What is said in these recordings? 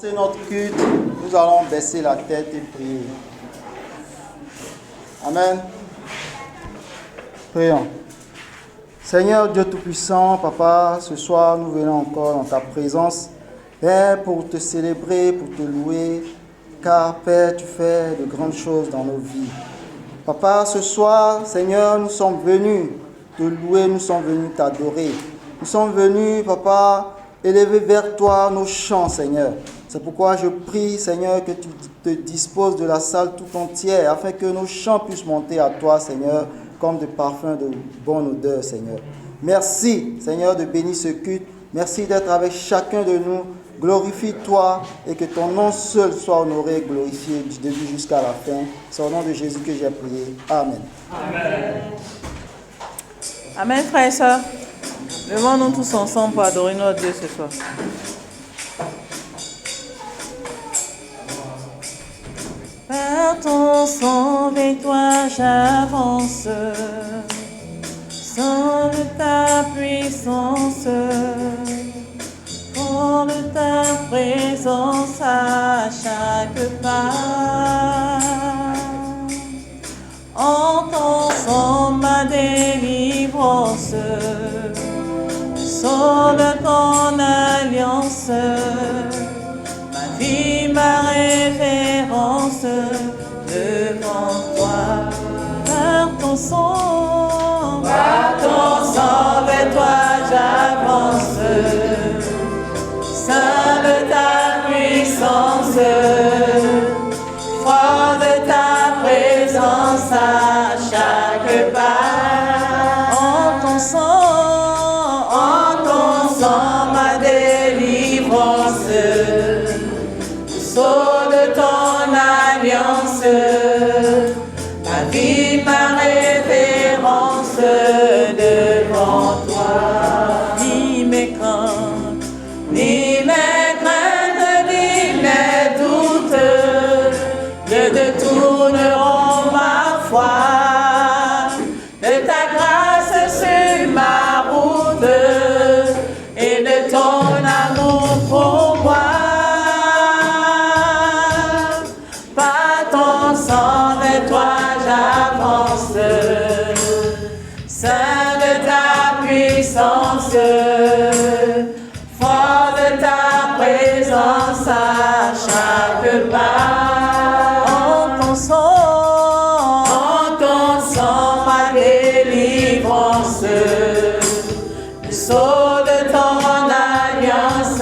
C'est notre culte, nous allons baisser la tête et prier. Amen. Prions. Seigneur Dieu Tout-Puissant, Papa, ce soir nous venons encore dans ta présence, Père, pour te célébrer, pour te louer, car Père, tu fais de grandes choses dans nos vies. Papa, ce soir, Seigneur, nous sommes venus te louer, nous sommes venus t'adorer. Nous sommes venus, Papa, élever vers toi nos chants, Seigneur. C'est pourquoi je prie, Seigneur, que tu te disposes de la salle tout entière, afin que nos chants puissent monter à toi, Seigneur, comme des parfums de bonne odeur, Seigneur. Merci, Seigneur, de bénir ce culte. Merci d'être avec chacun de nous. Glorifie-toi et que ton nom seul soit honoré et glorifié du début jusqu'à la fin. C'est au nom de Jésus que j'ai prié. Amen. Amen. Amen, frères et sœurs. Levons-nous tous ensemble pour adorer notre Dieu ce soir. Par ton sang, avec toi j'avance, sans de ta puissance, pour de ta présence à chaque pas. En ton sang, ma délivrance, sang de ton alliance, ma vie, ma révérence devant toi. Par ton sang, vers toi j'avance, saint de ta puissance, fort de ta présence à chaque pas. En ton sang, ma délivrance, sceau de ton alliance, ma vie, ma révérence devant toi. Ni mes craintes, ni mes doutes ne détourneront ma foi de ta grâce sur ma route et de ton amour pour moi. Par ton sang, vers toi j'avance, saint de ta puissance, fort de ta présence à chaque pas. En ton sang, ma délivrance, le sceau de ton alliance,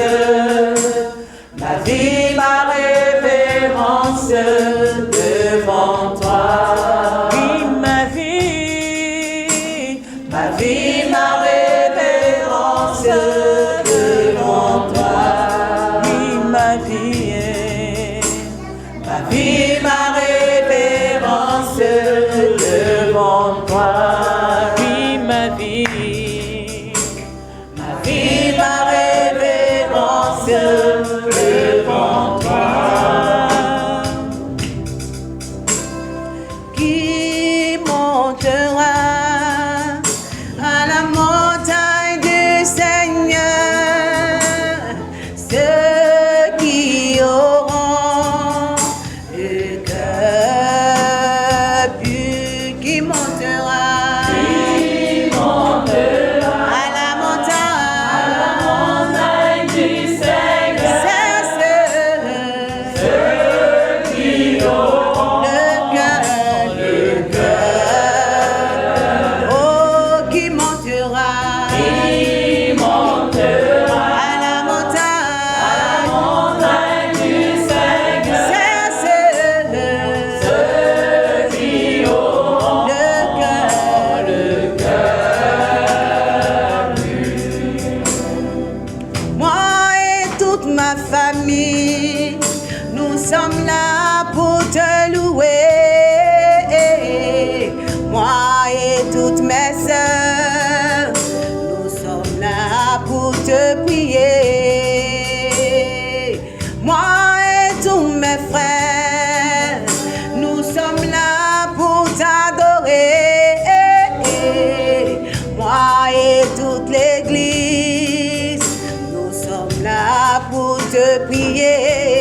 ma vie, ma révérence devant toi. Oui, ma vie, ma révérence devant toi. Oui, ma vie, ma révérence devant toi. Oui, ma vie, ma révérence devant toi. Qui montera à la montagne du Seigneur? Ceux qui auront le cœur pur. Qui montera à la montagne du Seigneur? C'est ceux qui auront le cœur. Oh, qui montera à la montagne du Seigneur? C'est ceux qui auront le cœur pur. Moi et toute ma famille, nous sommes là pour te louer. Moi et toutes mes sœurs, nous sommes là pour te prier. Moi et tous mes frères, nous sommes là pour t'adorer. Moi et toute l'église, nous sommes là pour te prier.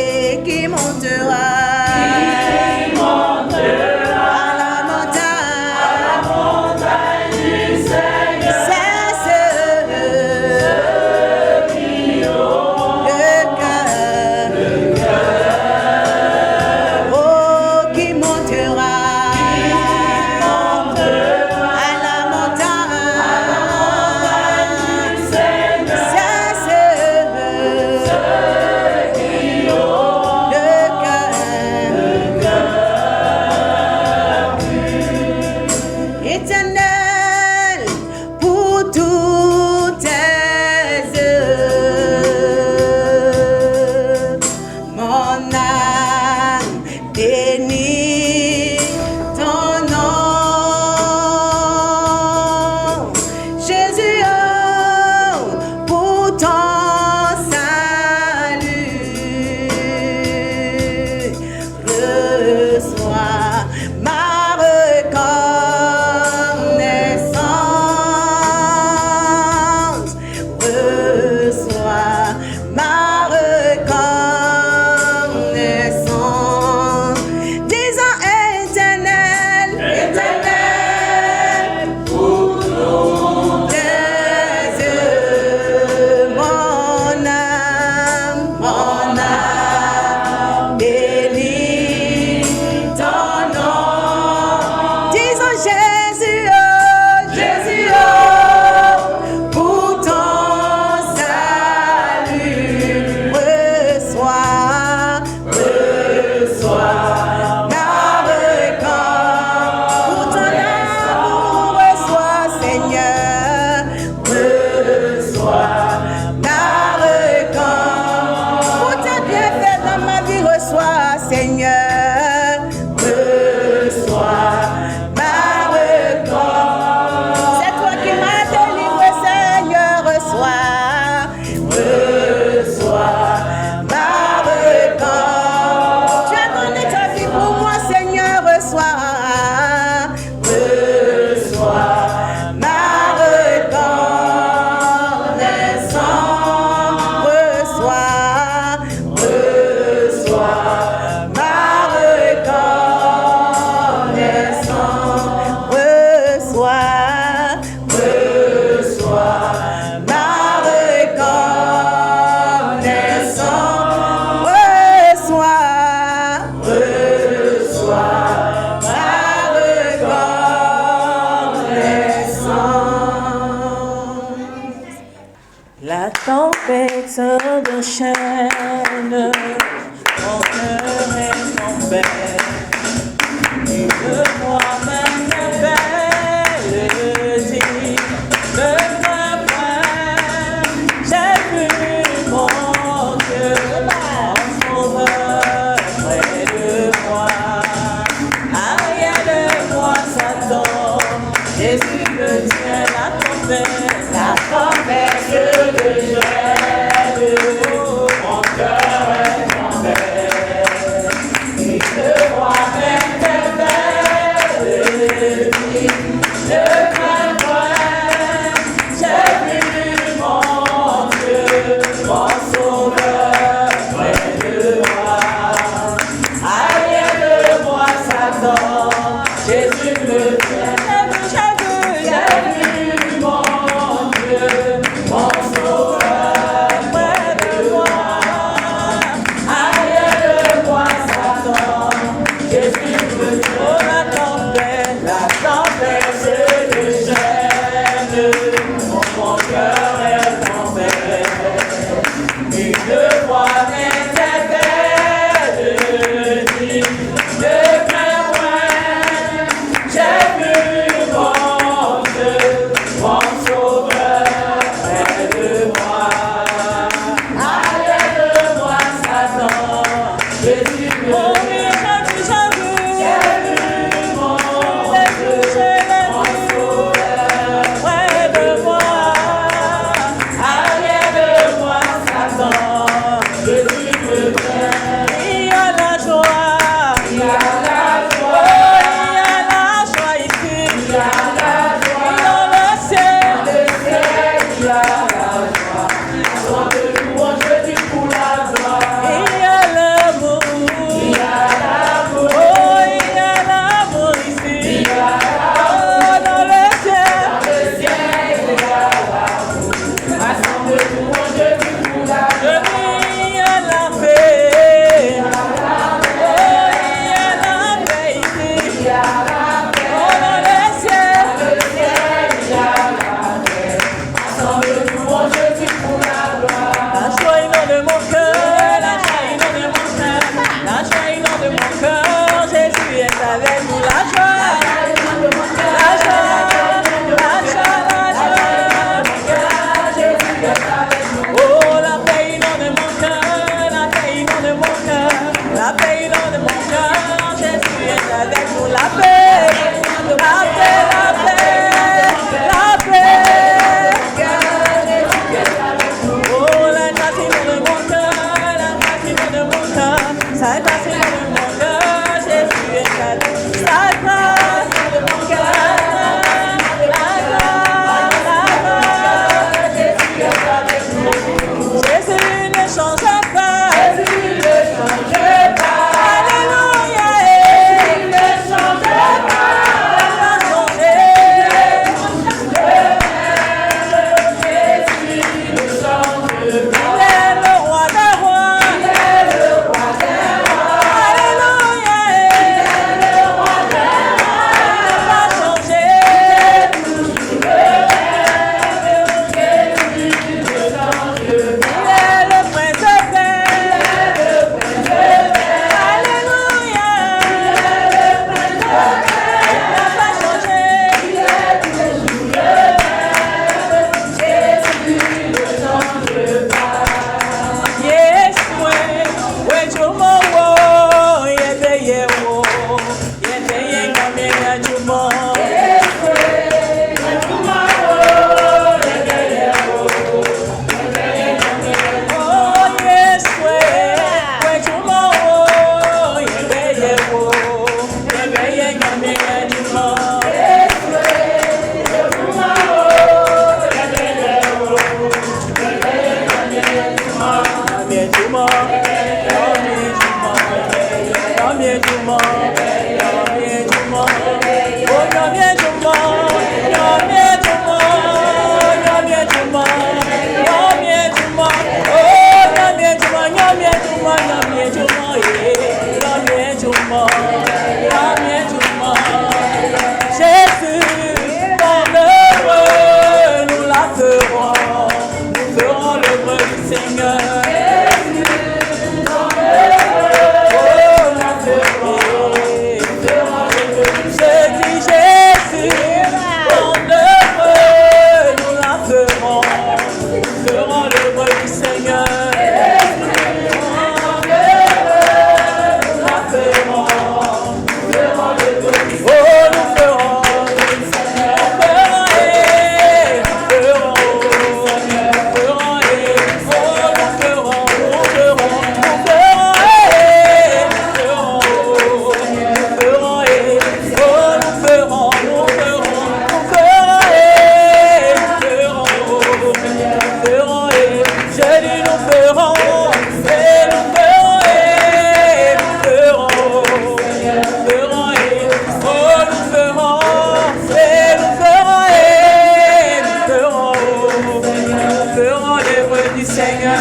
Seigneur.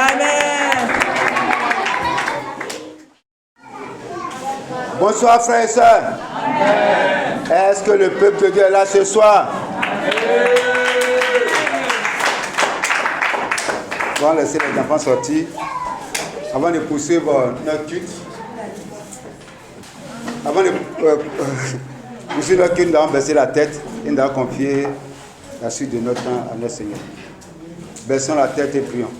Amen. Bonsoir frères et sœurs. Est-ce que le peuple de Dieu est là ce soir? On va laisser les enfants sortir avant de poursuivre notre culte. Avant de poursuivre notre culte, nous allons baisser la tête et nous allons confier la suite de notre temps à notre Seigneur. Baissons la tête et prions.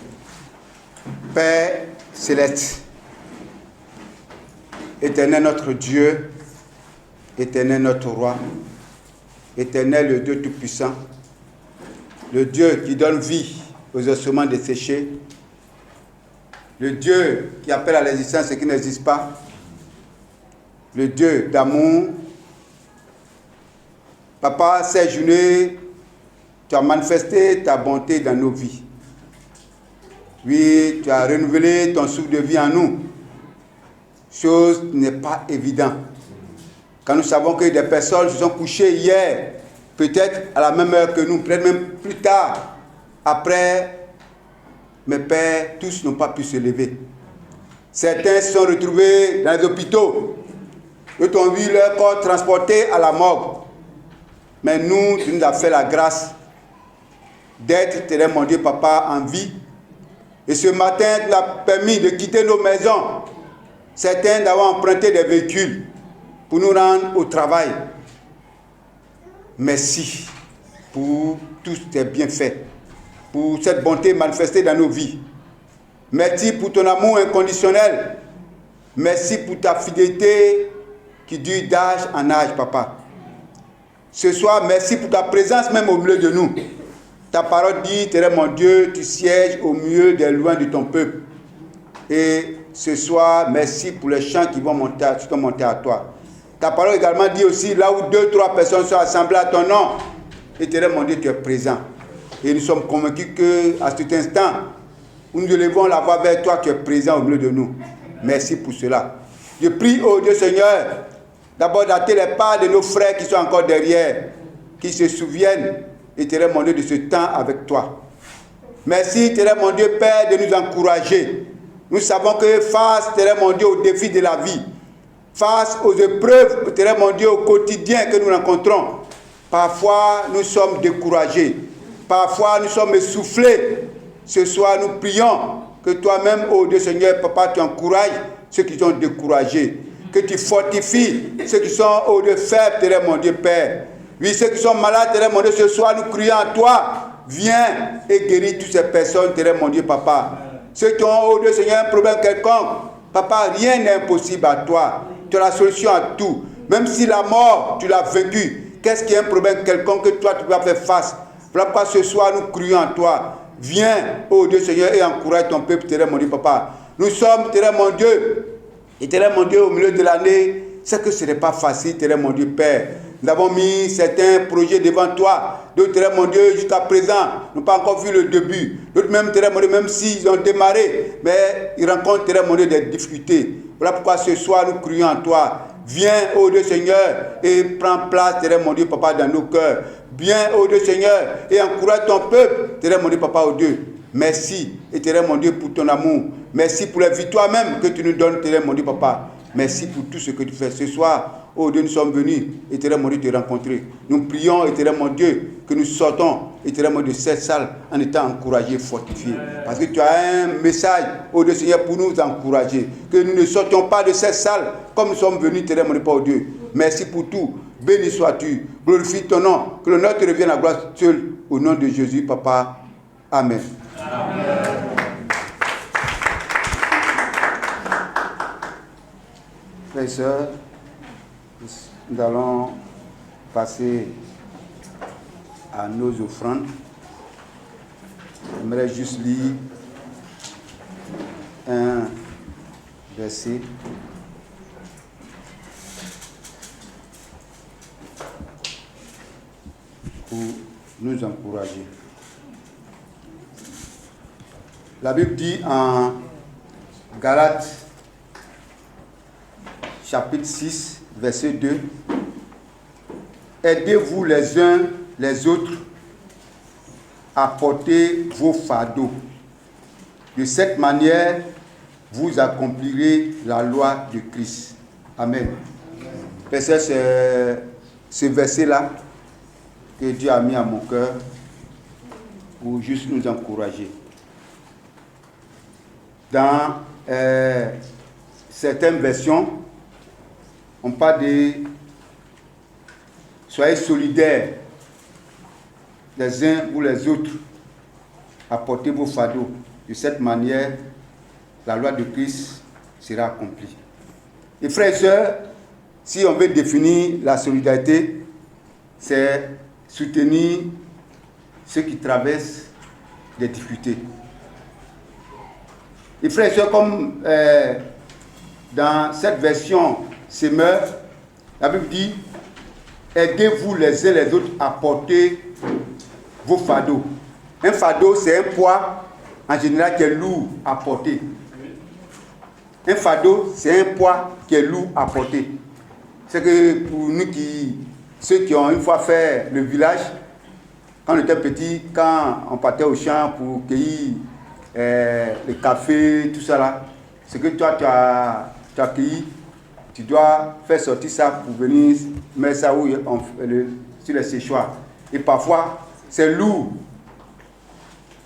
Père céleste, Éternel notre Dieu, Éternel notre Roi, Éternel le Dieu Tout-Puissant, le Dieu qui donne vie aux ossements desséchés, le Dieu qui appelle à l'existence ce qui n'existe pas, le Dieu d'amour. Papa, cette journée, tu as manifesté ta bonté dans nos vies. Oui, tu as renouvelé ton souffle de vie en nous. Chose n'est pas évidente. Quand nous savons que des personnes se sont couchées hier, peut-être à la même heure que nous, peut-être même plus tard, après, mes pères, tous n'ont pas pu se lever. Certains se sont retrouvés dans les hôpitaux. D'autres ont vu leur corps transporté à la morgue. Mais nous, tu nous as fait la grâce d'être, mon Dieu, Papa, en vie. Et ce matin, tu nous as permis de quitter nos maisons. Certains d'avoir emprunté des véhicules pour nous rendre au travail. Merci pour tous tes bienfaits, pour cette bonté manifestée dans nos vies. Merci pour ton amour inconditionnel. Merci pour ta fidélité qui dure d'âge en âge, Papa. Ce soir, merci pour ta présence même au milieu de nous. Ta parole dit, Éternel mon Dieu, tu sièges au milieu des loin de ton peuple. Et ce soir, merci pour les chants qui vont monter à toi. Ta parole également dit aussi, là où 2, 3 personnes sont assemblées à ton nom, Éternel mon Dieu, tu es présent. Et nous sommes convaincus qu'à cet instant, où nous élevons la voix vers toi, tu es présent au milieu de nous. Merci pour cela. Je prie, oh Dieu Seigneur, d'abord d'atteler les pas de nos frères qui sont encore derrière, qui se souviennent, Éternel mon Dieu, de ce temps avec toi. Merci, Éternel mon Dieu, Père, de nous encourager. Nous savons que face, Éternel mon Dieu, aux défis de la vie, face aux épreuves, Éternel mon Dieu, au quotidien que nous rencontrons, parfois nous sommes découragés, parfois nous sommes essoufflés. Ce soir, nous prions que toi-même, oh Dieu Seigneur, Papa, tu encourages ceux qui sont découragés, que tu fortifies ceux qui sont, oh Dieu, faibles, Éternel mon Dieu, Père. Oui, ceux qui sont malades, Éternel mon Dieu, ce soir, nous crions à toi. Viens et guéris toutes ces personnes, Éternel mon Dieu, Papa. Ceux qui ont, oh Dieu Seigneur, un problème quelconque, Papa, rien n'est impossible à toi. Tu as la solution à tout. Même si la mort, tu l'as vaincue, qu'est-ce qui est un problème quelconque que toi, tu dois faire face? Voilà pourquoi ce soir, nous crions à toi. Viens, oh Dieu Seigneur, et encourage ton peuple, Éternel mon Dieu, Papa. Nous sommes, Éternel mon Dieu, Éternel mon Dieu, au milieu de l'année, c'est que ce n'est pas facile, Éternel mon Dieu, Père. Nous avons mis certains projets devant toi. D'autres, Éternel mon Dieu, jusqu'à présent, n'ont pas encore vu le début. D'autres même, Éternel mon Dieu, même s'ils ont démarré, mais ils rencontrent, Éternel mon Dieu, des difficultés. Voilà pourquoi ce soir, nous crions à toi. Viens, ô Dieu Seigneur, et prends place, Éternel mon Dieu, Papa, dans nos cœurs. Viens, ô Dieu Seigneur, et encourage ton peuple, Éternel mon Dieu, Papa, ô Dieu. Merci, Éternel mon Dieu, pour ton amour. Merci pour les victoires même que tu nous donnes, Éternel mon Dieu, Papa. Merci pour tout ce que tu fais ce soir. Oh Dieu, nous sommes venus, Éternel mon Dieu, te rencontrer. Nous prions, Éternel mon Dieu, que nous sortons, Éternel mon Dieu, de cette salle en étant encouragés, fortifiés. Parce que tu as un message, oh Dieu Seigneur, pour nous encourager. Que nous ne sortions pas de cette salle comme nous sommes venus, Éternel mon Dieu, oh Dieu. Merci pour tout. Béni sois-tu. Glorifie ton nom. Que l'honneur te revienne à la gloire seule. Au nom de Jésus, Papa. Amen. Amen. Frères et sœurs, nous allons passer à nos offrandes. J'aimerais juste lire un verset. Pour nous encourager. La Bible dit en Galates, chapitre 6, verset 2, aidez-vous les uns les autres apportez vos fardeaux. De cette manière, vous accomplirez la loi de Christ. Amen. C'est ce verset-là que Dieu a mis à mon cœur pour juste nous encourager. Dans certaines versions, on parle de soyez solidaires les uns ou les autres, apportez vos fardeaux. De cette manière, la loi de Christ sera accomplie. Et frères et sœurs, si on veut définir la solidarité, c'est soutenir ceux qui traversent des difficultés. Et frères et sœurs, comme dans cette version Semeur, la Bible dit, aidez-vous les uns les autres à porter vos fardeaux. Un fardeau, c'est un poids en général qui est lourd à porter. Un fardeau, c'est un poids qui est lourd à porter. C'est que pour nous ceux qui ont une fois fait le village, quand on était petit, quand on partait au champ pour cueillir le café, tout ça là, c'est que toi tu as cueilli, tu dois faire sortir ça pour venir mettre ça sur les séchoirs. Et parfois, c'est lourd.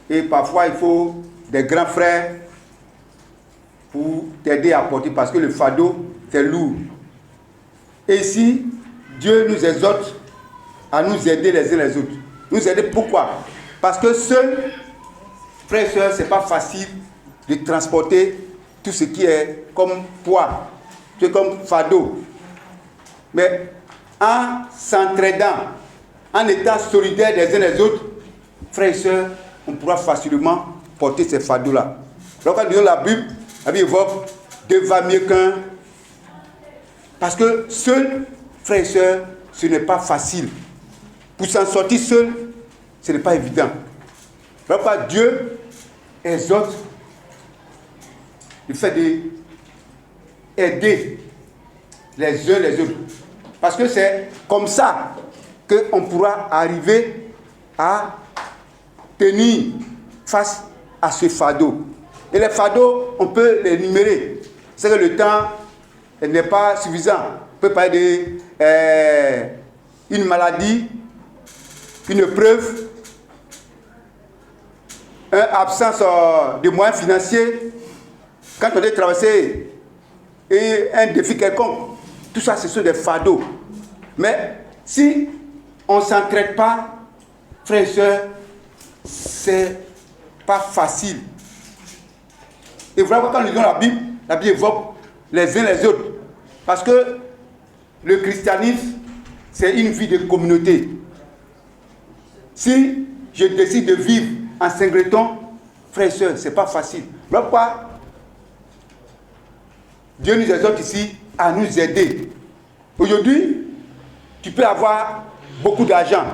Et parfois, il faut des grands frères pour t'aider à porter, parce que le fardeau, c'est lourd. Et ici, Dieu nous exhorte à nous aider les uns les autres. Nous aider pourquoi? Parce que seul, frères et sœurs, ce n'est pas facile de transporter tout ce qui est comme poids, tout comme fardeau. Mais en s'entraidant, en étant solidaires les uns les autres, frères et sœurs, on pourra facilement porter ces fardeaux-là. Alors quand nous lisons la Bible évoque deux va mieux qu'un. Parce que seul, frères et sœurs, ce n'est pas facile. Pour s'en sortir seul, ce n'est pas évident. Alors Dieu exhorte le fait d'aider les uns les autres. Parce que c'est comme ça qu'on pourra arriver à tenir face à ce fardeau. Et les fardeaux, on peut les énumérer. C'est que le temps n'est pas suffisant. On peut parler d'une maladie, une preuve, une absence de moyens financiers, quand on doit traverser un défi quelconque. Tout ça, ce sont des fardeaux. Mais si on ne s'entraide pas, frères et sœurs, c'est pas facile. Et voilà, quand nous lisons la Bible évoque les uns les autres. Parce que le christianisme, c'est une vie de communauté. Si je décide de vivre en singleton, frères et sœurs, c'est pas facile. Voilà pourquoi Dieu nous exhorte ici à nous aider. Aujourd'hui, tu peux avoir beaucoup d'argent.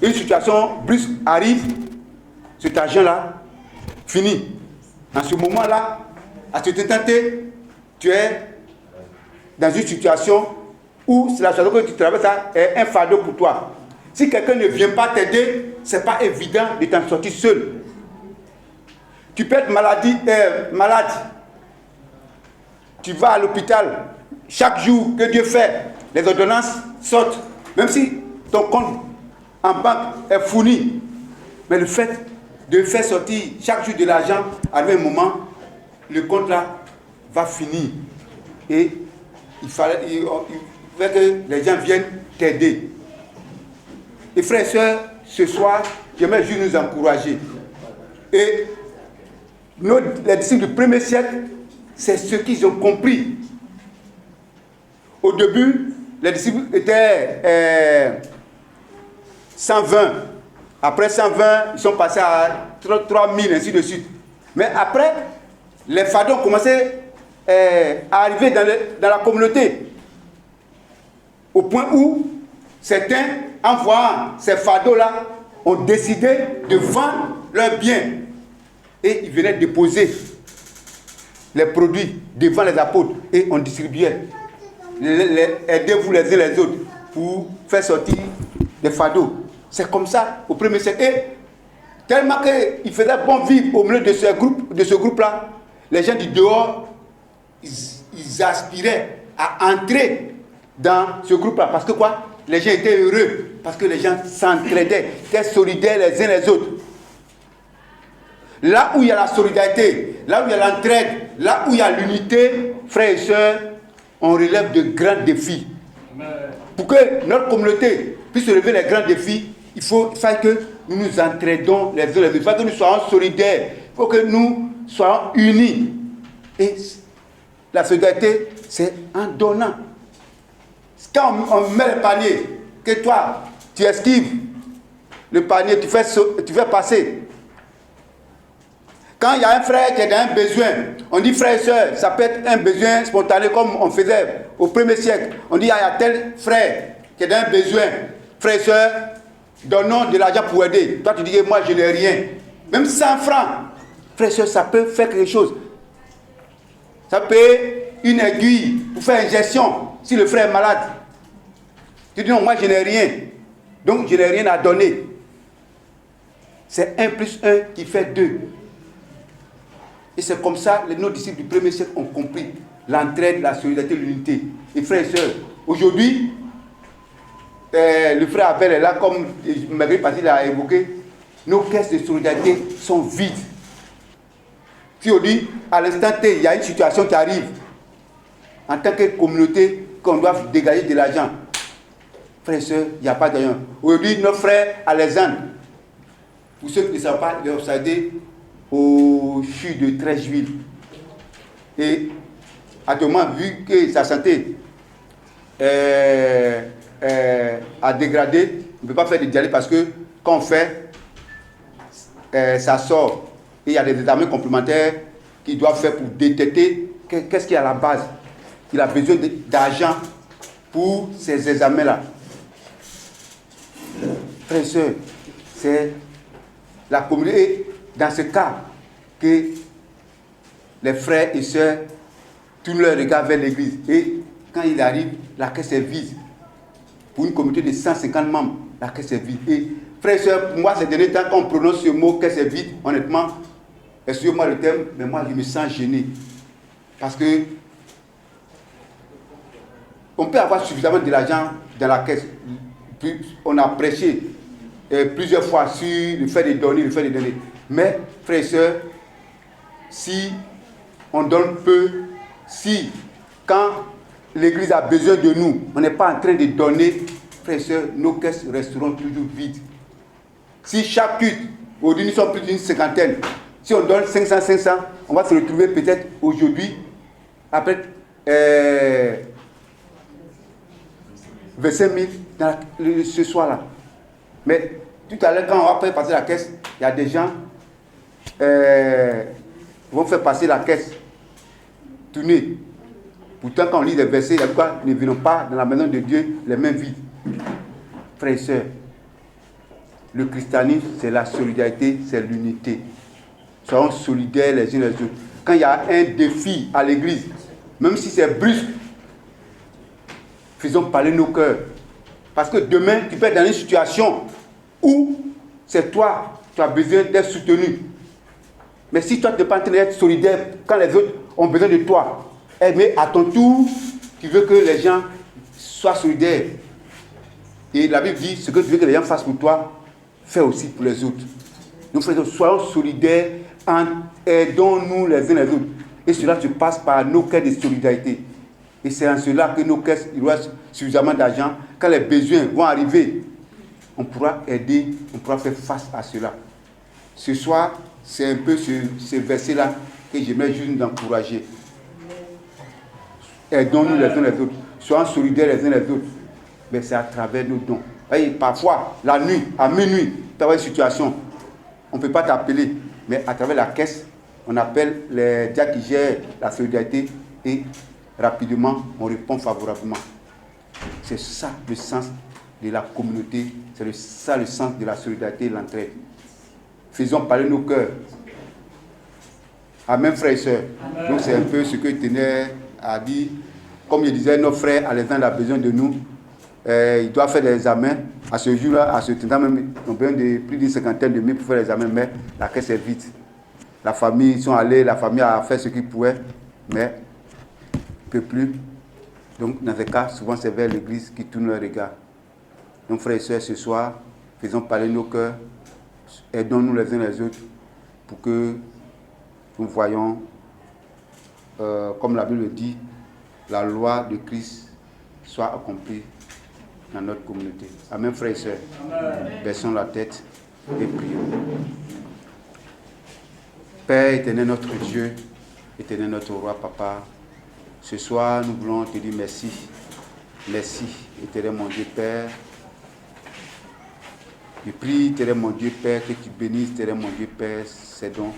Une situation brusque arrive, cet argent-là, fini. En ce moment-là, à cet instant, tu es dans une situation où c'est la situation que tu traverses est un fardeau pour toi. Si quelqu'un ne vient pas t'aider, ce n'est pas évident de t'en sortir seul. Tu peux être malade. Tu vas à l'hôpital. Chaque jour que Dieu fait, les ordonnances sortent. Même si ton compte en banque est fourni. Mais le fait de faire sortir chaque jour de l'argent, à un moment, le compte là va finir. Et il fallait que les gens viennent t'aider. Et frères et sœurs, ce soir, j'aimerais juste nous encourager. Et les disciples du premier siècle, c'est ce qu'ils ont compris. Au début, les disciples étaient 120. Après 120, ils sont passés à 3000, ainsi de suite. Mais après, les fardeaux ont commencé à arriver dans la communauté. Au point où certains, en voyant ces fardeaux-là, ont décidé de vendre leurs biens. Et ils venaient déposer les produits devant les apôtres et on distribuait. Aidez-vous les uns les autres pour faire sortir des fardeaux. C'est comme ça au premier siècle. Et Tellement qu'il faisait bon vivre au milieu de ce groupe-là, les gens du dehors, ils aspiraient à entrer dans ce groupe-là. Parce que quoi? Les gens étaient heureux. Parce que les gens s'entraidaient, étaient solidaires les uns les autres. Là où il y a la solidarité, là où il y a l'entraide, là où il y a l'unité, frères et sœurs, on relève de grands défis. Pour que notre communauté puisse relever les grands défis, il faut que nous nous entraidons les uns les autres. Il faut que nous soyons solidaires. Il faut que nous soyons unis. Et la solidarité, c'est en donnant. Quand on met le panier, que toi, tu esquives le panier, tu fais passer. Quand il y a un frère qui est dans un besoin, on dit frère et soeur, ça peut être un besoin spontané comme on faisait au 1er siècle. On dit il y a tel frère qui est dans un besoin. Frère et soeur, donnons de l'argent pour aider. Toi tu dis que moi je n'ai rien. Même 100 francs. Frère et soeur, ça peut faire quelque chose. Ça peut être une aiguille pour faire injection si le frère est malade. Tu dis non, moi je n'ai rien. Donc je n'ai rien à donner. C'est 1 plus 1 qui fait 2. Et c'est comme ça que nos disciples du 1er siècle ont compris l'entraide, la solidarité, l'unité. Et frères et sœurs, aujourd'hui, le frère Abel est là, comme Marguerite Patil l'a évoqué, nos caisses de solidarité sont vides. Si on dit, à l'instant T, il y a une situation qui arrive, en tant que communauté, qu'on doit dégager de l'argent. Frères et sœurs, il n'y a pas d'argent. Aujourd'hui, nos frères Alexandre, pour ceux qui ne savent pas, ils ont obsédé au CHU de 13 juillet. Et actuellement, vu que sa santé a dégradé, on ne peut pas faire de dialyse parce que quand on fait, ça sort. Et il y a des examens complémentaires qu'il doit faire pour détecter qu'est-ce qui est à la base. Il a besoin d'argent pour ces examens-là. Frères et sœurs, c'est la communauté. Dans ce cas, que les frères et sœurs tournent leur regard vers l'église. Et quand il arrive, la caisse est vide. Pour une communauté de 150 membres, la caisse est vide. Et frères et sœurs, moi, ces derniers temps, quand on prononce ce mot, caisse est vide, honnêtement, excusez-moi le terme, mais moi, je me sens gêné. Parce que on peut avoir suffisamment de l'argent dans la caisse. On a prêché plusieurs fois sur le fait de donner, le fait de donner. Mais, frères et sœurs, si on donne peu, si quand l'Église a besoin de nous, on n'est pas en train de donner, frères et sœurs, nos caisses resteront toujours vides. Si chaque culte, aujourd'hui nous sommes plus d'une cinquantaine, si on donne 500, on va se retrouver peut-être aujourd'hui, après 25 000 ce soir-là. Mais tout à l'heure, quand on va faire passer la caisse, il y a des gens vont faire passer la caisse tourner. Pourtant, quand on lit des versets, il y a quoi? Ne venons pas dans la maison de Dieu les mains vides. Frères et sœurs, le christianisme, c'est la solidarité, c'est l'unité. Soyons solidaires les uns les autres. Quand il y a un défi à l'église, même si c'est brusque, faisons parler nos cœurs. Parce que demain, tu peux être dans une situation où c'est toi, tu as besoin d'être soutenu. Mais si toi, tu n'es pas en train d'être solidaire, quand les autres ont besoin de toi, mais à ton tour, tu veux que les gens soient solidaires. Et la Bible dit, ce que tu veux que les gens fassent pour toi, fais aussi pour les autres. Nous frères, soyons solidaires, aidons-nous les uns les autres. Et cela se passe par nos caisses de solidarité. Et c'est en cela que nos caisses, il y aura suffisamment d'argent. Quand les besoins vont arriver, on pourra aider, on pourra faire face à cela. Ce soir, c'est un peu ce verset-là que j'aimerais juste nous encourager. Aidons-nous les uns les autres. Soyons solidaires les uns les autres. Mais c'est à travers nos dons. Et parfois, la nuit, à minuit, tu as une situation, on ne peut pas t'appeler. Mais à travers la caisse, on appelle les diacres qui gèrent la solidarité et rapidement, on répond favorablement. C'est ça le sens de la communauté, c'est ça le sens de la solidarité et l'entraide. Faisons parler nos cœurs. Amen, frères et sœurs. Donc c'est un peu ce que je tenais à dire. Comme je disais, nos frères Alexandre a besoin de nous. il doit faire des examens. À ce jour-là, à ce temps même, on a besoin de plus d'une 50aine de 1000 pour faire les examens, mais la caisse est vide. La famille, ils sont allés, la famille a fait ce qu'ils pouvaient, mais ne peut plus. Donc, dans ces cas, souvent, c'est vers l'église qui tourne leur regard. Donc, frères et sœurs, ce soir, faisons parler nos cœurs, aidons-nous les uns les autres pour que nous voyions, comme la Bible le dit, la loi de Christ soit accomplie dans notre communauté. Amen, frères et sœurs. Baissons la tête et prions. Père éternel, notre Dieu, éternel, notre roi, papa, ce soir, nous voulons te dire merci. Merci, éternel, mon Dieu, Père. Je prie, éternel, mon Dieu, Père, que tu bénisses, éternel, mon Dieu, Père, ces dons.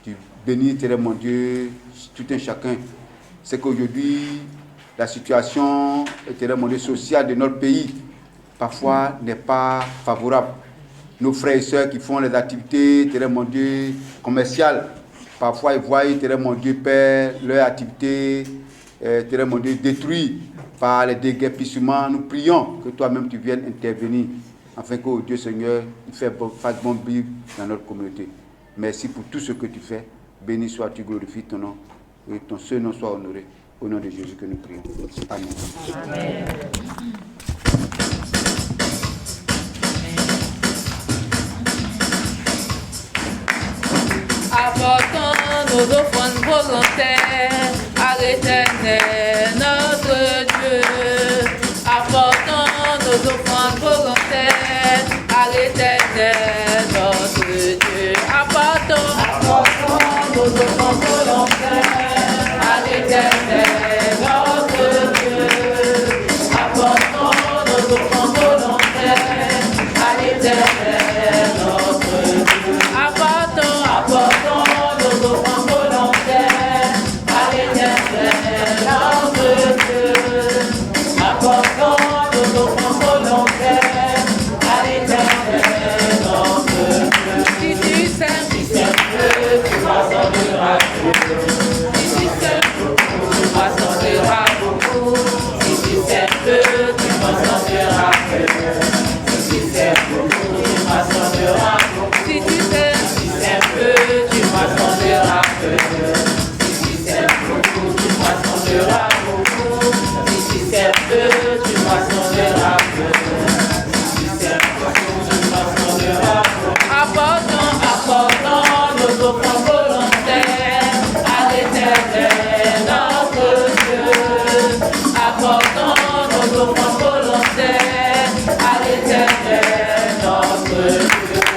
Tu bénis, éternel, mon Dieu, tout un chacun. C'est qu'aujourd'hui, la situation, éternel, mon Dieu, sociale de notre pays, parfois, n'est pas favorable. Nos frères et sœurs qui font les activités, éternel, mon Dieu, commerciales, parfois, ils voient, éternel, mon Dieu, Père, leur activité, éternel, mon Dieu, détruite par les déguerpissements. Nous prions que toi-même, tu viennes intervenir, afin que, oh Dieu Seigneur, il fasse bon vivre dans notre communauté. Merci pour tout ce que tu fais. Béni sois-tu, glorifie ton nom, et ton seul nom soit honoré. Au nom de Jésus que nous prions. Amen. Amen. Apportons nos offrandes volontaires à l'Éternel, notre Dieu. Apportons nos offrandes volontaires à l'Éternel, notre Dieu. Apportons nos offrandes volontaires à l'Éternel, notre Dieu. Apportons nos offrandes volontaires à l'Éternel, notre Dieu. Apportons nos offrandes volontaires à l'Éternel, notre Dieu. Apportons nos offrandes volontaires à l'Éternel, notre Dieu. Si tu sèmes, tu moissonneras beaucoup. Si tu sèmes, tu moissonneras beaucoup. Si tu sèmes peu, tu moissonneras peu. Si tu sèmes beaucoup, tu moissonneras beaucoup. Si tu sèmes peu, tu moissonneras peu. Si tu sèmes beaucoup, tu moissonneras beaucoup. Si tu sèmes peu, tu moissonneras peu. Si tu sèmes beaucoup, tu moissonneras peu. Apportons nos offrandes volontaires à l'Éternel, notre Dieu. Apportons nos offrandes volontaires à l'Éternel, notre Dieu.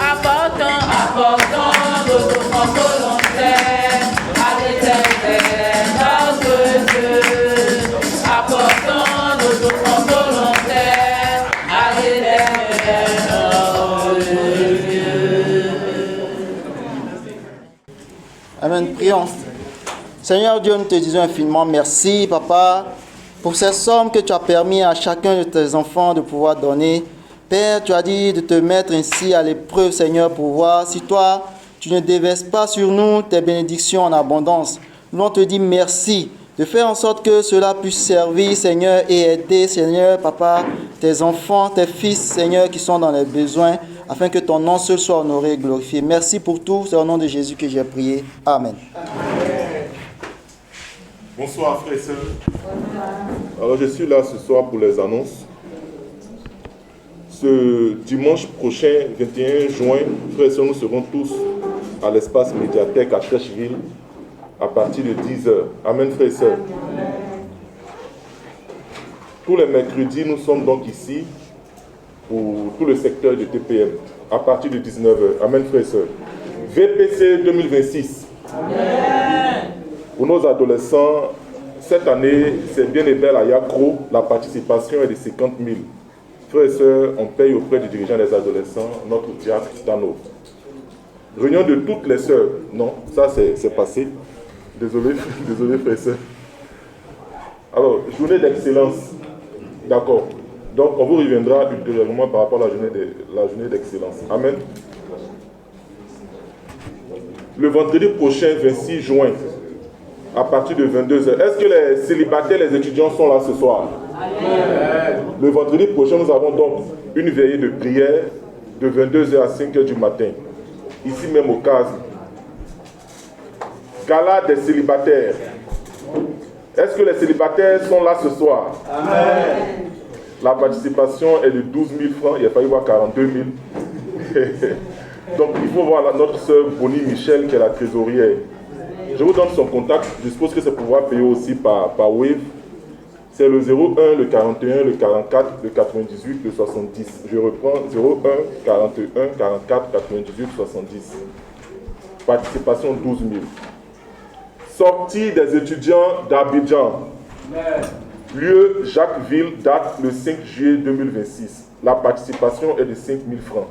Apportons nos offrandes volontaires à l'Éternel, notre Dieu. Apportons nos offrandes volontaires à l'Éternel, notre Dieu. Amen. Prions. Seigneur Dieu, nous te disons infiniment merci, Papa, pour ces sommes que tu as permis à chacun de tes enfants de pouvoir donner. Père, tu as dit de te mettre ainsi à l'épreuve, Seigneur, pour voir si toi, tu ne déverses pas sur nous tes bénédictions en abondance. Nous, on te dit merci de faire en sorte que cela puisse servir, Seigneur, et aider, Seigneur, Papa, tes enfants, tes fils, Seigneur, qui sont dans les besoins, afin que ton nom seul soit honoré et glorifié. Merci pour tout. C'est au nom de Jésus que j'ai prié. Amen. Bonsoir, frères et sœurs. Alors, je suis là ce soir pour les annonces. Ce dimanche prochain, 21 juin, frères et sœurs, nous serons tous à l'espace médiathèque à Trècheville à partir de 10h. Amen, frères et sœurs. Tous les mercredis, nous sommes donc ici pour tout le secteur de TPM à partir de 19h. Amen, frères et sœurs. VPC 2026. Amen. Pour nos adolescents, cette année, c'est bien et belle à Yacro. La participation est de 50 000. Frères et sœurs, on paye auprès du dirigeant des adolescents, notre diacre Tano. Réunion de toutes les sœurs. Non, ça c'est passé. Désolé, frères et sœurs. Alors, journée d'excellence. D'accord. Donc, on vous reviendra ultérieurement par rapport à la journée d'excellence. Amen. Le vendredi prochain, 26 juin, à partir de 22h. Est-ce que les célibataires, les étudiants sont là ce soir? Amen. Le vendredi prochain, nous avons donc une veillée de prière de 22h à 5h du matin, ici même au CASE. Gala des célibataires. Est-ce que les célibataires sont là ce soir? Amen. La participation est de 12 000 francs, il a failli voir 42 000. Donc il faut voir notre sœur Bonnie Michel qui est la trésorière. Je vous donne son contact, je suppose que c'est pour pouvoir payer aussi par Wave. C'est le 01, le 41, le 44, le 98, le 70. Je reprends 01, 41, 44, 98, 70. Participation 12 000. Sortie des étudiants d'Abidjan. Lieu Jacquesville, date le 5 juillet 2026. La participation est de 5 000 francs.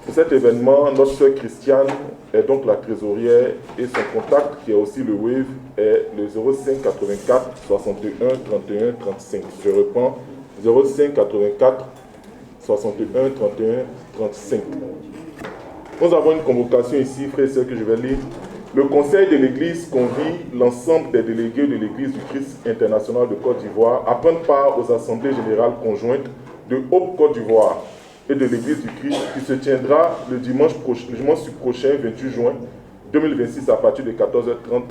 Pour cet événement, notre sœur Christiane est donc la trésorière et son contact, qui est aussi le Wave, est le 05 84 61 31 35. Je reprends, 05 84 61 31 35. Nous avons une convocation ici, frères et sœurs, que je vais lire. Le Conseil de l'Église convie l'ensemble des délégués de l'Église du Christ international de Côte d'Ivoire à prendre part aux assemblées générales conjointes de Haute-Côte d'Ivoire et de l'Église du Christ qui se tiendra le dimanche prochain, 28 juin 2026, à partir de 14h30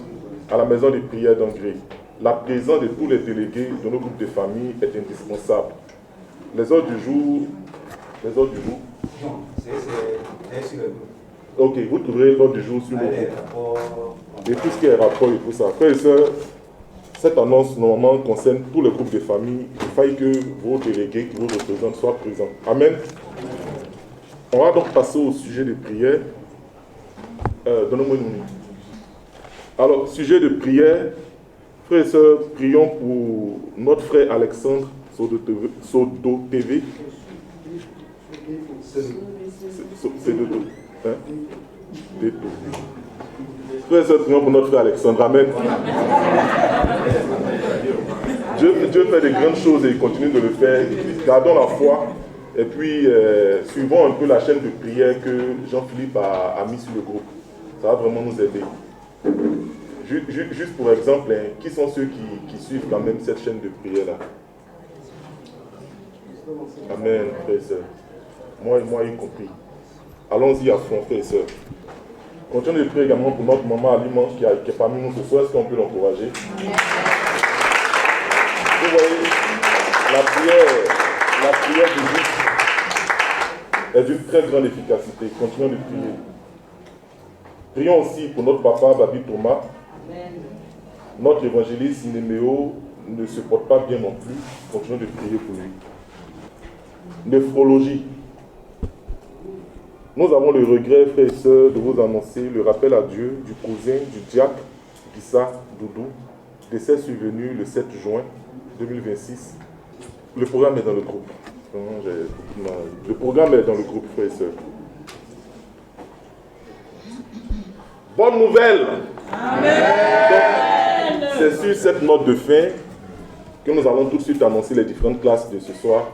à la maison de prière d'Angré. La présence de tous les délégués de nos groupes de famille est indispensable. Les heures du jour. Non, c'est sur le groupe. Ok, vous trouverez l'ordre du jour sur le groupe. Et tout ce qui est rapport et tout ça. Frères et sœurs, cette annonce normalement concerne tous les groupes de famille. Il faille que vos délégués qui vous représentent soient présents. Amen. On va donc passer au sujet de prière. Donnez-moi une minute. Alors, sujet de prière. Frères et sœurs, prions pour notre frère Alexandre Sodo TV. C'est de tout. Hein? Frères et sœurs, prions pour notre frère Alexandre. Amen. Dieu fait de grandes choses et il continue de le faire. Gardons la foi et puis suivons un peu la chaîne de prière que Jean-Philippe a mis sur le groupe. Ça va vraiment nous aider. Juste pour exemple, hein, qui sont ceux qui suivent quand même cette chaîne de prière-là? Amen, frères et sœurs. Moi y compris. Allons-y à fond, frères et sœurs. Continuons de prier également pour notre maman Aliment qui est parmi nous ce soir. Est-ce qu'on peut l'encourager? Vous voyez, la prière du juste est d'une très grande efficacité. Continuons de prier. Prions aussi pour notre papa Babi Thomas. Notre évangéliste Néméo ne se porte pas bien non plus. Continuons de prier pour lui. Néphrologie. Nous avons le regret, frères et sœurs, de vous annoncer le rappel à Dieu du cousin du diacre Gissa Doudou, décès survenu le 7 juin 2026. Le programme est dans le groupe. Le programme est dans le groupe, frères et sœurs. Bonne nouvelle! Amen! C'est sur cette note de fin que nous allons tout de suite annoncer les différentes classes de ce soir.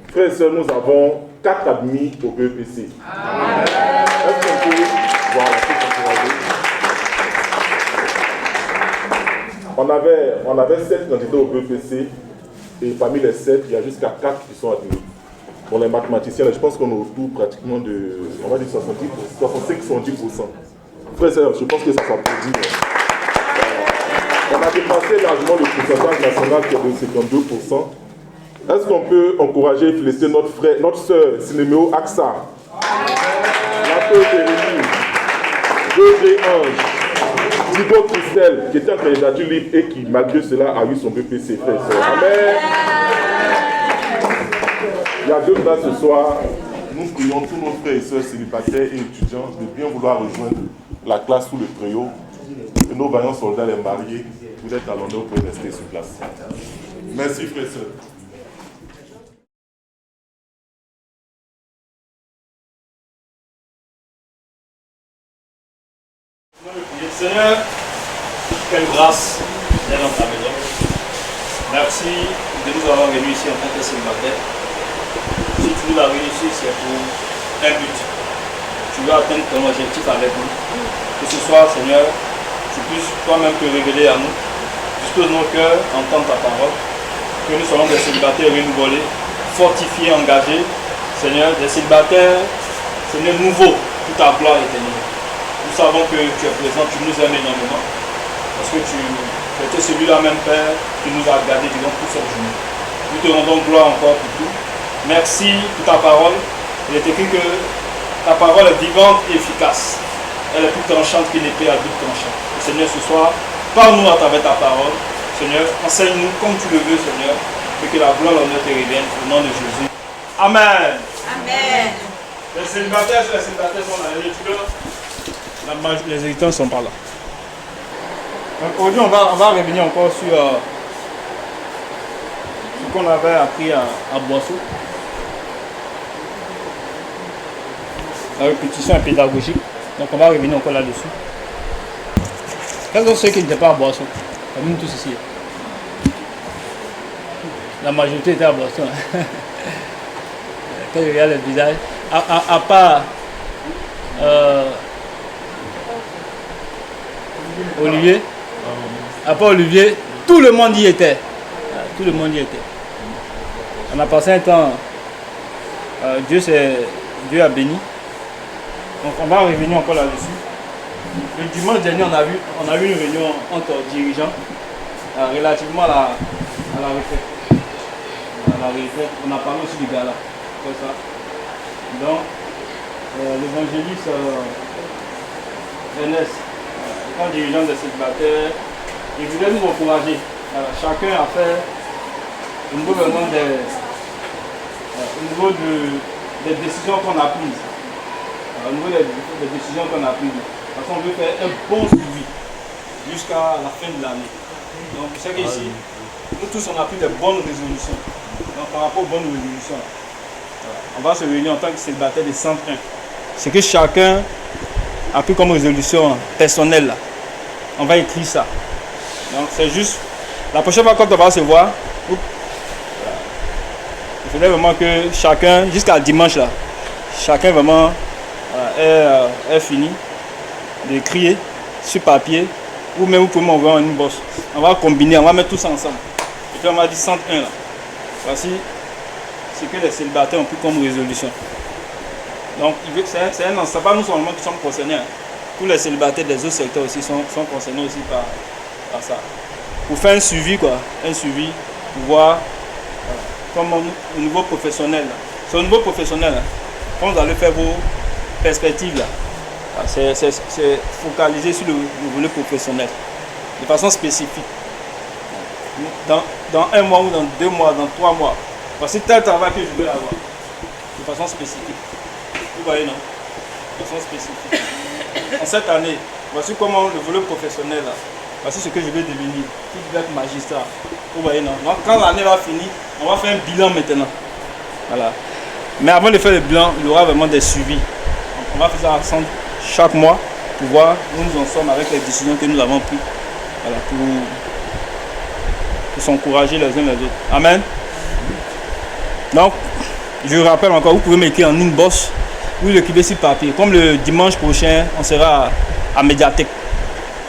Frères et sœurs, nous avons 4 admis au BEPC. Amen. Est-ce qu'on peut voir on avait 7 candidats au BEPC et parmi les 7, il y a jusqu'à 4 qui sont admis. Pour les mathématiciens, je pense qu'on est autour pratiquement de, on va dire 65-70%. Frères et sœurs, je pense que ça s'applaudit. On a dépassé largement le pourcentage national qui est de 52%. Est-ce qu'on peut encourager et féliciter notre frère, notre sœur Sinéméo Aksa, la sœur Jérémy, Degré Ange, Thibaut Christelle, qui était en candidature libre et qui, malgré cela, a eu son BPC, frère et sœur. Amen. Il y a 2 classes ce soir. Nous prions tous nos frères et sœurs célibataires et étudiants de bien vouloir rejoindre la classe sous le préau. Et nos vaillants soldats, les mariés, vous êtes à l'honneur, vous pouvez rester sur place. Merci, frères et sœurs. Seigneur, quelle grâce d'être dans ta maison. Merci de nous avoir réunis ici en tant que célibataire. Si tu nous as réunis ici, c'est pour un but. Tu veux atteindre ton objectif avec nous. Que ce soir, Seigneur, tu puisses toi-même te révéler à nous. Dispose nos cœurs, entendre ta parole. que nous soyons des célibataires renouvelés, fortifiés, engagés. Seigneur, des célibataires, Seigneur, nouveaux pour ta gloire éternelle. Nous savons que tu es présent, tu nous aimes énormément. Parce que tu étais celui-là même, Père, qui nous a gardés durant toute cette journée. Nous te rendons gloire encore pour tout. Merci pour ta parole. Il est écrit que ta parole est vivante et efficace. Elle est plus tranchante qu'une épée à but tranchant. Et Seigneur, ce soir, parle-nous à travers ta parole. Seigneur, enseigne-nous comme tu le veux, Seigneur. Et que la gloire et l'honneur te reviennent au nom de Jésus. Amen. Amen. Les célibataires sont là. Les étudiants, les étudiants ne sont pas là. Donc aujourd'hui, on va revenir encore sur ce qu'on avait appris à Boisseau. La répétition est pédagogique. Donc on va revenir encore là-dessus. Quels sont ceux qui n'étaient pas à Boisseau? Comme nous tous ici. La majorité était à Boisseau. Quand je regarde le visage, à part Olivier, tout le monde y était. Tout le monde y était. On a passé un temps, Dieu a béni. Donc on va revenir encore là-dessus. Le dimanche dernier, on a eu une réunion entre dirigeants relativement à la retraite. On a parlé aussi du gala. Comme ça. Donc, l'évangéliste Ernest, étant dirigeant des célibataires, il voulait nous encourager. Chacun a fait au niveau des décisions qu'on a prises. Au niveau des décisions qu'on a prises. Parce qu'on veut faire un bon suivi jusqu'à la fin de l'année. Donc, c'est qu'ici, nous tous, on a pris de bonnes résolutions. Donc, par rapport aux bonnes résolutions, on va se réunir en tant que célibataire des 101. C'est que chacun a pris comme résolution personnelle. Là. On va écrire ça. Donc c'est juste, la prochaine fois quand on va se voir, il faudrait vraiment que chacun, jusqu'à dimanche là, chacun vraiment est fini d'écrire sur papier, ou même vous pouvez m'envoyer une bosse. On va combiner, on va mettre tout ça ensemble. Et puis on m'a dit 101 là. Voici ce que les célibataires ont pris comme résolution. Donc, c'est un ensemble, pas nous seulement qui sommes concernés. Hein. Tous les célibataires des autres secteurs aussi sont concernés aussi par ça. Pour faire un suivi, pour voir comme au niveau professionnel. C'est au niveau professionnel, hein. Quand vous allez faire vos perspectives, là, c'est focalisé sur le volet professionnel, de façon spécifique. Dans un mois ou dans 2 mois, dans 3 mois. Voici tel travail que je veux avoir, de façon spécifique. Vous voyez, non? De façon spécifique. En cette année, voici comment le volet professionnel, là, voici ce que je vais devenir. Je vais être magistrat. Vous voyez, non? Donc, quand l'année va finir, on va faire un bilan maintenant. Voilà. Mais avant de faire le bilan, il y aura vraiment des suivis. Donc, on va faire ça ensemble chaque mois pour voir où nous en sommes avec les décisions que nous avons prises. Voilà, pour s'encourager les uns les autres. Amen. Donc, je vous rappelle encore, vous pouvez m'écrire en inbox ou l'écrire sur papier. Comme le dimanche prochain, on sera à Médiathèque.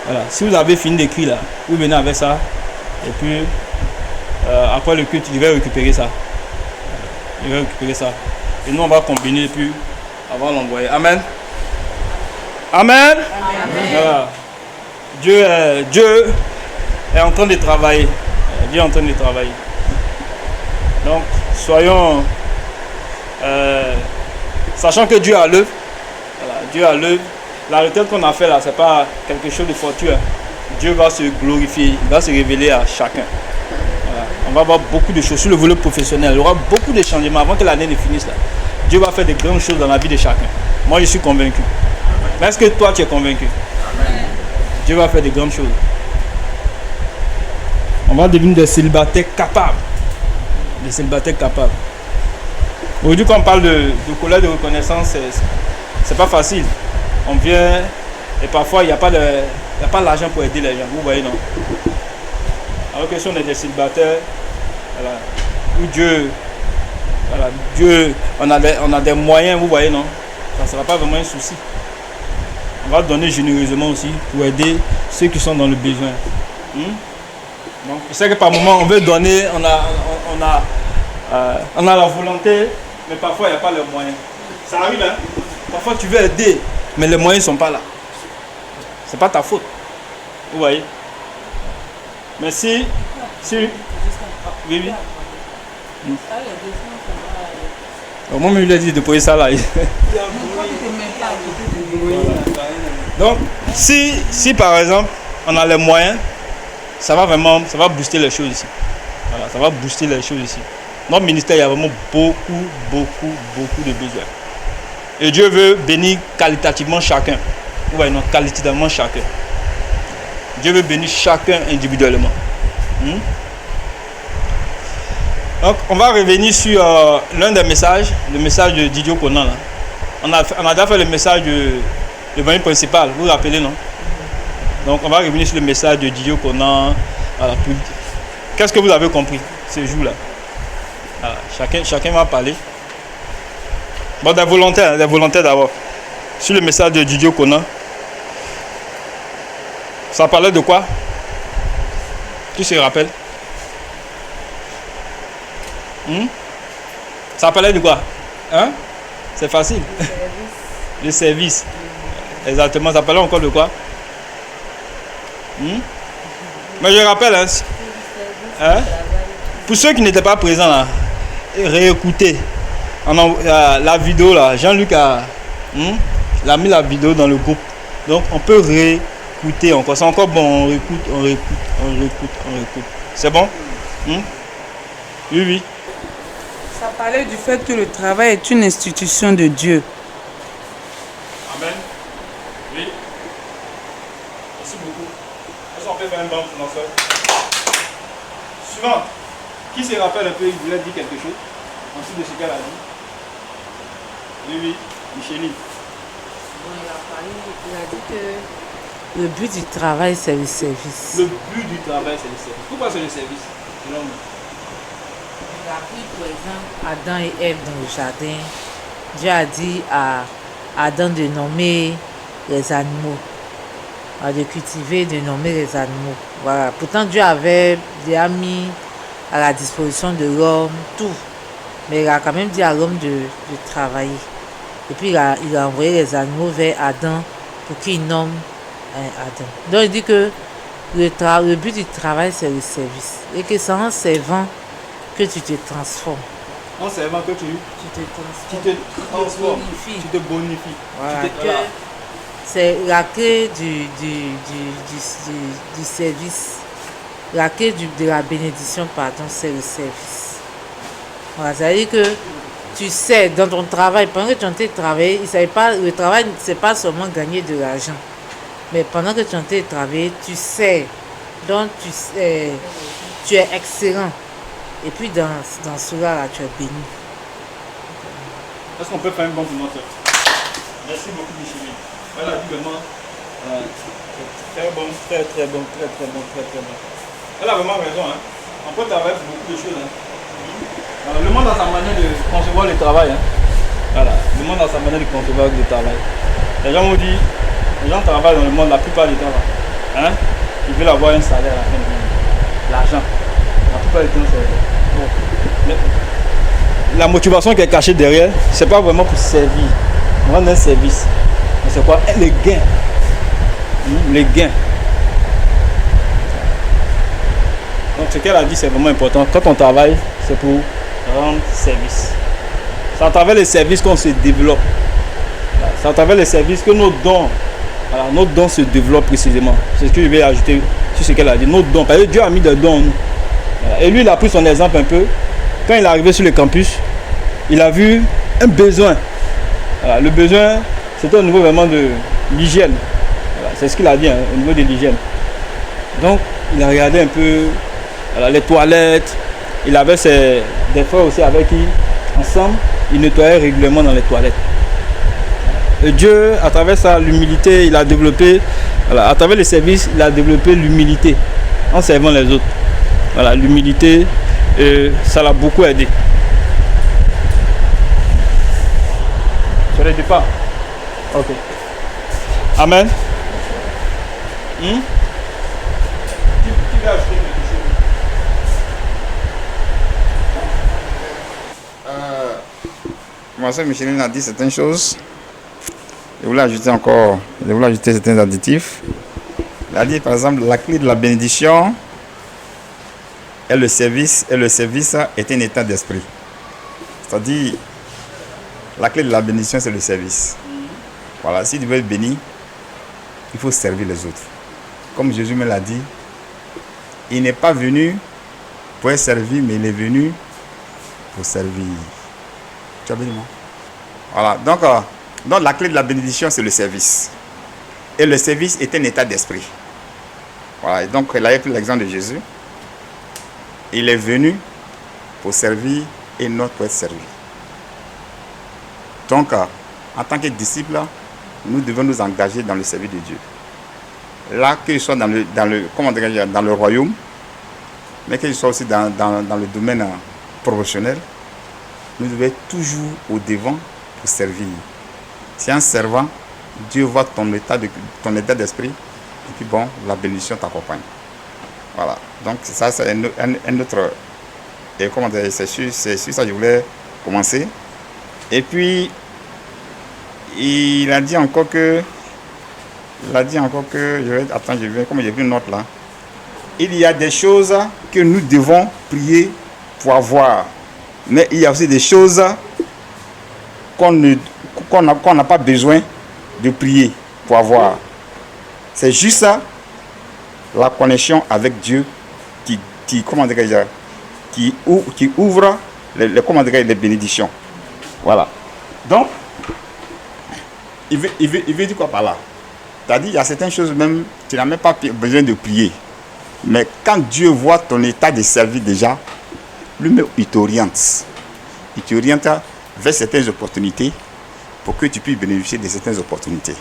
Voilà. Si vous avez fini d'écrire là, vous venez avec ça. Et puis, après le culte, je vais récupérer ça. Et nous, on va combiner et puis, avant l'envoyer. Amen. Amen. Voilà. Dieu est en train de travailler. Dieu est en train de travailler. Donc, soyons, sachant que Dieu a l'œuvre, voilà, Dieu a l'œuvre. La retraite qu'on a fait là, c'est pas quelque chose de fortuit. Dieu va se glorifier, il va se révéler à chacun. Voilà. On va voir beaucoup de choses sur le volet professionnel. Il y aura beaucoup de changements avant que l'année ne finisse là. Dieu va faire de grandes choses dans la vie de chacun. Moi, je suis convaincu. Mais est-ce que toi, tu es convaincu? Amen. Dieu va faire de grandes choses. On va devenir des célibataires capables. Des célibataires capables. Aujourd'hui, quand on parle de colère de reconnaissance, c'est pas facile. On vient et parfois il n'y a pas l'argent pour aider les gens. Vous voyez, non? Alors que si on est des célibataires, voilà, où Dieu, on a des moyens, vous voyez, non? Ça ne sera pas vraiment un souci. On va donner généreusement aussi pour aider ceux qui sont dans le besoin. Donc, je sais que par moment, on veut donner, on a la volonté, mais parfois, il n'y a pas les moyens. Ça arrive, hein? Parfois, tu veux aider, mais les moyens ne sont pas là. Ce n'est pas ta faute. Vous voyez? Mais si oui, oui. Moi, je lui ai dit de poser ça là. Donc, si par exemple, on a les moyens, ça va booster les choses ici. Voilà, ça va booster les choses ici. Notre ministère, il y a vraiment beaucoup de besoins. Et Dieu veut bénir qualitativement chacun. Vous voyez, non, qualitativement chacun. Dieu veut bénir chacun individuellement. Donc, on va revenir sur l'un des messages, le message de Didier Conan. Là. On a déjà fait le message de l'évangile principal, vous vous rappelez, non? Donc, on va revenir sur le message de Didier Conan. Voilà, qu'est-ce que vous avez compris ce jour-là? Voilà, chacun va parler. Bon, des volontaires d'abord. Sur le message de Didier Conan. Ça parlait de quoi? Qui se rappelle? Ça parlait de quoi? Hein? C'est facile. Le service. Exactement, ça parlait encore de quoi? Mais je rappelle, hein? Pour ceux qui n'étaient pas présents là, réécoutez. La vidéo là, Jean-Luc a mis la vidéo dans le groupe. Donc on peut réécouter encore. C'est encore bon, on réécoute. C'est bon? Oui. Ça parlait du fait que le travail est une institution de Dieu. Amen. Oui. Merci beaucoup. Est-ce qu'on peut faire un banc financier? Suivant. Qui se rappelle un peu, il voulait dire quelque chose ensuite de ce qu'elle a dit? Oui, Micheline. Bon, il a dit que le but du travail, c'est le service. Le but du travail, c'est le service. Pourquoi c'est le service? Selon nous. Il a pris, par exemple, Adam et Ève dans le jardin. Dieu a dit à Adam de nommer les animaux, de cultiver, de nommer les animaux. Voilà. Pourtant, Dieu avait déjà mis à la disposition de l'homme tout. Mais il a quand même dit à l'homme de travailler. Et puis, il a envoyé les animaux vers Adam pour qu'il nomme Adam. Donc, il dit que le but du travail, c'est le service. Et que c'est en servant que tu te transformes. En servant que tu te transformes. Tu te bonifies. Voilà, c'est la clé du service. La clé de la bénédiction, pardon, c'est le service. Voilà, c'est-à-dire que tu sais, dans ton travail, pendant que tu es en train de travailler, le travail, ce n'est pas seulement gagner de l'argent. Mais pendant que tu es en train de travailler, tu sais. Donc, tu es excellent. Et puis, dans cela, là, tu es béni. Est-ce qu'on peut faire un bon commentaire? Merci beaucoup, Micheline. Elle a dit vraiment très bon. Elle a vraiment raison. Hein. On peut travailler sur beaucoup de choses. Hein. Alors, le monde a sa manière de concevoir le travail. Hein. Voilà. Le monde a sa manière de concevoir le travail. Les gens m'ont dit, les gens travaillent dans le monde la plupart du temps. Hein? Ils veulent avoir un salaire à la fin du mois. L'argent. La plupart du temps, c'est bon. La motivation qui est cachée derrière, c'est pas vraiment pour servir, rendre un service. Mais c'est quoi? Les gains. Les gains. Donc ce qu'elle a dit, c'est vraiment important. Quand on travaille, c'est pour rendre service. C'est à travers les services qu'on se développe. C'est à travers les services que nos dons se développent précisément. C'est ce que je vais ajouter sur ce qu'elle a dit. Nos dons. Parce que Dieu a mis des dons en nous. Et lui, il a pris son exemple un peu. Quand il est arrivé sur le campus, il a vu un besoin. Voilà, le besoin, c'était au niveau vraiment de l'hygiène. Voilà, c'est ce qu'il a dit, hein, au niveau de l'hygiène. Donc, il a regardé un peu les toilettes. Il avait des frères aussi avec qui, ensemble, ils nettoyaient régulièrement dans les toilettes. Et Dieu, à travers ça, l'humilité, il a développé, à travers les services, il a développé l'humilité en servant les autres. Voilà, l'humilité, ça l'a beaucoup aidé. Ça n'était pas. Ok. Amen. Qui va ajouter quelque chose? ma soeur Micheline a dit certaines choses. Je voulais ajouter certains additifs. Elle a dit par exemple la clé de la bénédiction et le service est un état d'esprit. C'est-à-dire la clé de la bénédiction c'est le service. Voilà, si tu veux être béni, il faut servir les autres. Comme Jésus me l'a dit, il n'est pas venu pour être servi, mais il est venu pour servir. Tu as bien dit, moi? Voilà, donc la clé de la bénédiction, c'est le service. Et le service est un état d'esprit. Voilà, et donc elle a pris l'exemple de Jésus. Il est venu pour servir et non pour être servi. Donc, en tant que disciples, nous devons nous engager dans le service de Dieu. Là, qu'il soit dans le royaume, mais qu'il soit aussi dans le domaine professionnel, nous devons être toujours au devant pour servir. Si en servant, Dieu voit ton état d'esprit, et puis bon, la bénédiction t'accompagne. Voilà. Donc ça, c'est un autre... Et comment dire, c'est sur ça que je voulais commencer. Et puis, il a dit encore que... comme j'ai vu une note là. Il y a des choses que nous devons prier pour avoir. Mais il y a aussi des choses qu'on n'a pas besoin de prier pour avoir. C'est juste ça, la connexion avec Dieu qui ouvre les bénédictions. Voilà. Donc, il veut dire quoi par là? C'est-à-dire, il y a certaines choses même, tu n'as même pas besoin de prier. Mais quand Dieu voit ton état de service déjà, lui-même, il t'oriente. Il t'oriente vers certaines opportunités pour que tu puisses bénéficier de certaines opportunités.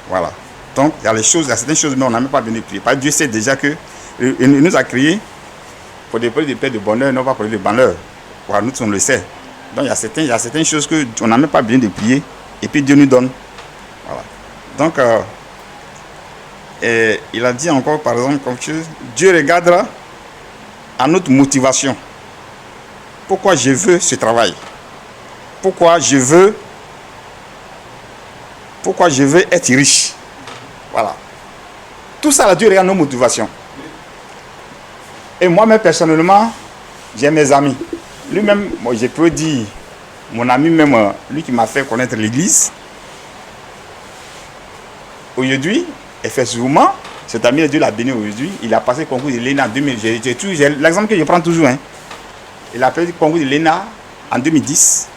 Voilà. Donc, il y a certaines choses, mais on n'a même pas besoin de prier. Parce que Dieu sait déjà qu'il nous a créés pour des paix de bonheur, non pas pour des bonheur. Voilà, nous, on le sait. Donc, il y a certaines choses qu'on n'a même pas besoin de prier, et puis Dieu nous donne. Voilà. Donc, et il a dit encore, par exemple, comme chose, Dieu regardera à notre motivation. Pourquoi je veux ce travail? Pourquoi je veux être riche? Voilà. Tout ça, Dieu regarde nos motivations. Et moi-même, personnellement, j'ai mes amis. Lui-même, moi, je peux dire, mon ami même, lui qui m'a fait connaître l'église, aujourd'hui, effectivement, cet ami, Dieu l'a béni aujourd'hui, il a passé le concours de l'ENA en 2000. L'exemple que je prends toujours, hein. Il a fait le concours de l'ENA en 2010,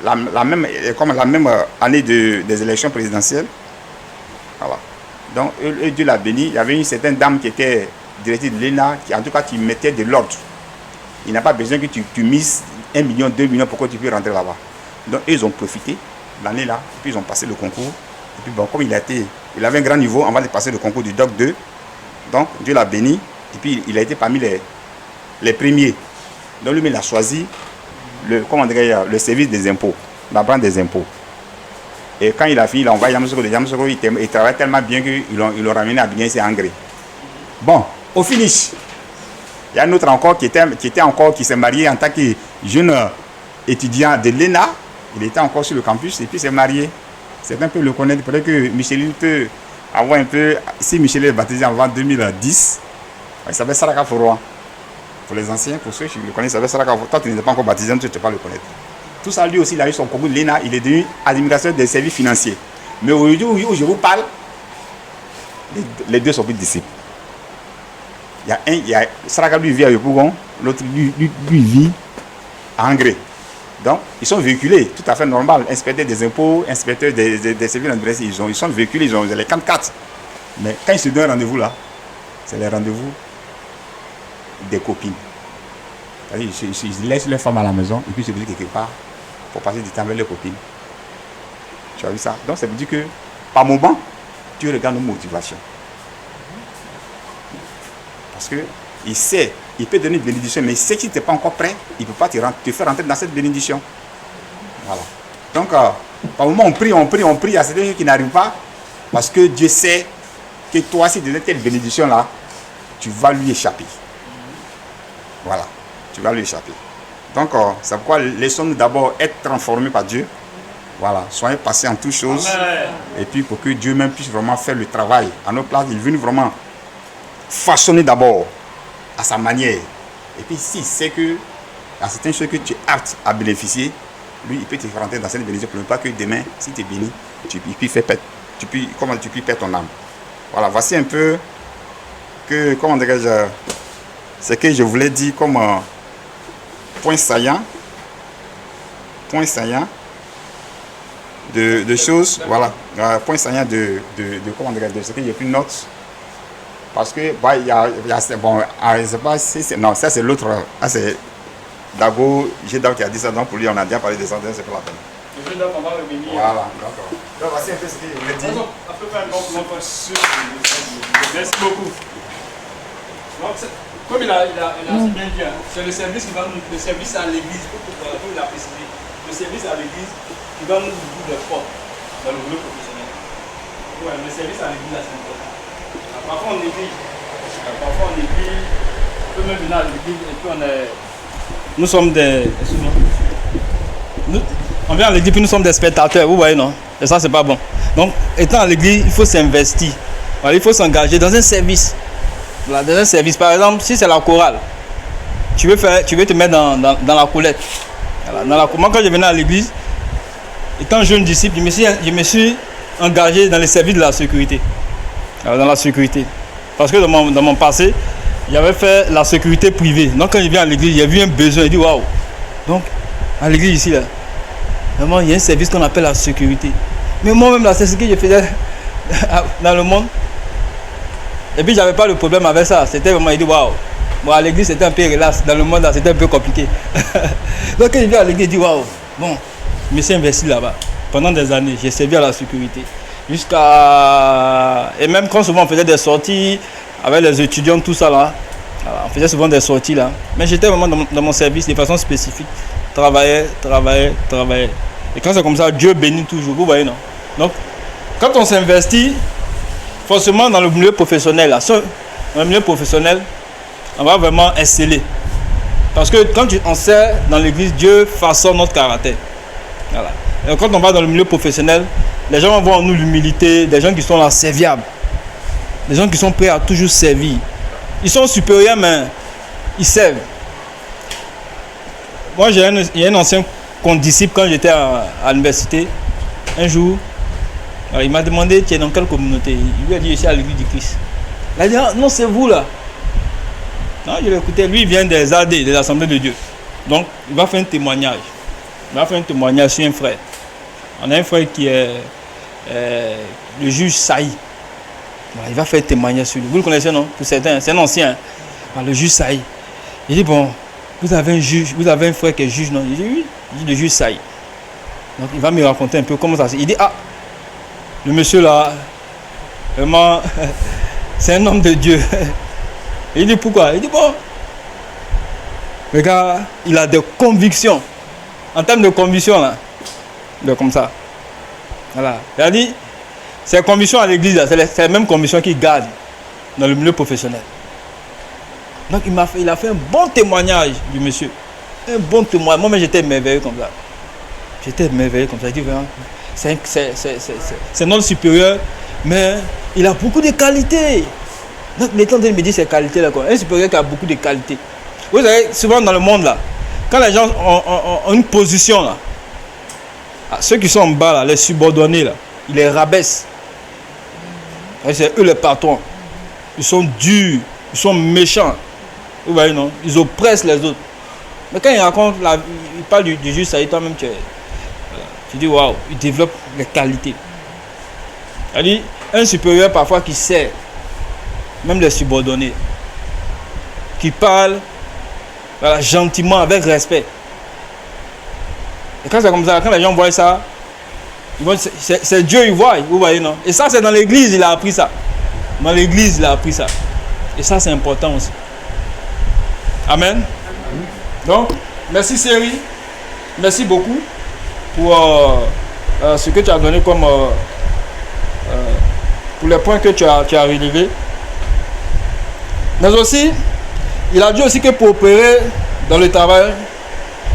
la même année des élections présidentielles. Voilà. Donc, Dieu l'a béni. Il y avait une certaine dame qui était directrice de l'ENA, en tout cas qui mettait de l'ordre. Il n'a pas besoin que tu mises 1 million, 2 millions pour que tu puisses rentrer là-bas. Donc, ils ont profité l'année là, puis ils ont passé le concours. Et puis, bon, comme il avait un grand niveau avant de passer le concours du Doc 2, donc Dieu l'a béni. Et puis, il a été parmi les premiers. Donc, lui, il a choisi le service des impôts, la branche des impôts. Et quand il a fini, il a envoyé Yamoussoukro, il travaille tellement bien qu'ils l'ont ramené à bien ses engrais. Bon, au finish, il y a un autre encore qui s'est marié en tant que jeune étudiant de l'ENA. Il était encore sur le campus et puis s'est marié. Certains peuvent le connaître. Peut-être que Micheline peut avoir un peu... Si Micheline est baptisé avant 2010, il s'appelle Saraka Foroa. Pour les anciens, pour ceux qui le connaissent, il s'appelle Saraka Foroa. Toi, tu n'es pas encore baptisé, tu ne peux pas le connaître. Tout ça, lui aussi, il a eu son concours de l'ENA. Il est devenu administrateur des services financiers. Mais aujourd'hui où je vous parle, les deux sont plus disciples. Saraka lui vit à Yopougon, l'autre lui vit à Angré. Donc, ils sont véhiculés, tout à fait normal. Inspecteurs des impôts, inspecteurs des services d'adresse, ils sont véhiculés, ils ont les 4x4. Mais quand ils se donnent rendez-vous là, c'est les rendez-vous des copines. C'est-à-dire, ils laissent leur femme à la maison et puis ils se disent quelque part pour passer du temps avec leurs copines. Tu as vu ça? Donc, ça veut dire que, par moment, tu regardes nos motivations. Parce qu'il sait, il peut donner une bénédiction, mais il sait que si tu n'es pas encore prêt, il ne peut pas te faire rentrer dans cette bénédiction. Voilà. Donc, par moment, on prie, il y a certaines choses qui n'arrivent pas, parce que Dieu sait que toi, si tu donnes cette bénédiction-là, tu vas lui échapper. Voilà, tu vas lui échapper. Donc, c'est pourquoi laissons-nous d'abord être transformés par Dieu. Voilà, soyez patients en toutes choses. Amen. Et puis pour que Dieu même puisse vraiment faire le travail à nos places, il est venu vraiment façonner d'abord à sa manière. Et puis s'il sait que y a certaines choses que tu es apte à bénéficier, lui, il peut te rentrer dans cette bénédiction pour ne pas que demain, si tu es béni, tu peux perdre ton âme. Voilà, voici un peu que, comment dirais-je, ce que je voulais dire comme point saillant de choses, voilà, point saillant de comment dirais-je, de ce que j'ai pris note. Parce que, bah, il y a bon, je sais pas si c'est, non, ça c'est l'autre, c'est Dago, Gédao qui a dit ça, donc pour lui on a déjà parlé des centaines, c'est pas la peine. Le Gédao, on va revenir. Voilà, d'accord. Donc voici un peu ce que je voulais dire. Après, merci beaucoup. Donc, comme il a bien dit, c'est le service qui va nous, le service à l'église, comme il a précisé, le service à l'église qui va nous ouvrir des portes dans le milieu professionnel. Ouais, le service à l'église, c'est important. Parfois on néglige, on peut même venir à l'église et puis on est... Nous sommes des... On vient à l'église puis nous sommes des spectateurs, vous voyez, non? Et ça, c'est pas bon. Donc, étant à l'église, il faut s'investir. Voilà, il faut s'engager dans un service. Voilà, dans un service, par exemple, si c'est la chorale, tu veux te mettre dans la collecte. Voilà, moi, quand je venais à l'église, étant jeune disciple, je me suis engagé dans les services de la sécurité. Alors, dans la sécurité. Parce que dans mon passé, j'avais fait la sécurité privée. Donc quand je viens à l'église, j'ai vu un besoin, j'ai dit waouh. Donc à l'église ici, là, vraiment il y a un service qu'on appelle la sécurité. Mais moi-même là, c'est ce que je faisais dans le monde. Et puis j'avais pas le problème avec ça. C'était vraiment, il dit waouh. Bon, à l'église c'était un peu relax, dans le monde là c'était un peu compliqué. Donc quand je viens à l'église, je dis waouh. Bon, je me suis investi là-bas. Pendant des années, j'ai servi à la sécurité. Jusqu'à... Et même quand souvent on faisait des sorties avec les étudiants, tout ça là, on faisait souvent des sorties là. Mais j'étais vraiment dans mon service de façon spécifique. Travaillais. Et quand c'est comme ça, Dieu bénit toujours, vous voyez, non? Donc, quand on s'investit, forcément dans le milieu professionnel, là, dans le milieu professionnel, on va vraiment exceller. Parce que quand on sert dans l'église, Dieu façonne notre caractère. Voilà. Et quand on va dans le milieu professionnel, les gens vont voir en nous l'humilité, des gens qui sont là serviables. Des gens qui sont prêts à toujours servir. Ils sont supérieurs, mais ils servent. Moi, il y a un ancien condisciple quand j'étais à l'université. Un jour, il m'a demandé, tu es dans quelle communauté? Il lui a dit, je suis à l'église du Christ. Il a dit, ah, non, c'est vous là. Non, je l'ai écouté. Lui, il vient des AD, des Assemblées de Dieu. Donc, il va faire un témoignage. Il va faire un témoignage sur un frère. On a un frère qui est le juge Saï. Il va faire témoigner sur lui. Vous le connaissez, non? Pour certains, c'est un ancien. Le juge Saï. Il dit, bon, vous avez un juge, vous avez un frère qui est juge, non? Il dit, oui. Il dit, le juge Saï. Donc, il va me raconter un peu comment ça se fait. Il dit, ah, le monsieur là, vraiment, c'est un homme de Dieu. Il dit, pourquoi? Il dit, bon, regarde, il a des convictions. En termes de convictions, là, il est comme ça. Voilà. Il a dit, ces convictions à l'église, c'est les mêmes convictions qu'il garde dans le milieu professionnel. Donc il a fait un bon témoignage du monsieur. Un bon témoignage. Moi-même j'étais émerveillé comme ça. J'étais émerveillé comme ça. Il dit vraiment, c'est notre supérieur, mais il a beaucoup de qualités. Donc il est en train de me dire ces qualités-là. Un supérieur qui a beaucoup de qualités. Vous savez, souvent dans le monde là, quand les gens ont une position là, ceux qui sont en bas là, les subordonnés là, ils les rabaissent. C'est eux les patrons. Ils sont durs, ils sont méchants. Vous voyez, non? Ils oppressent les autres. Mais quand ils racontent, ils parlent du juge, ça y est, toi-même, tu dis, waouh, il développe les qualités. C'est-à-dire, un supérieur parfois qui sert, même les subordonnés, qui parle voilà, gentiment, avec respect. Et quand c'est comme ça, quand les gens voient ça, c'est Dieu, il voit, vous voyez, non? Et ça, c'est dans l'église, il a appris ça. Dans l'église, il a appris ça. Et ça, c'est important aussi. Amen. Donc, merci Série. Merci beaucoup pour ce que tu as donné comme... pour les points que tu as relevés. Mais aussi, il a dit aussi que pour opérer dans le travail,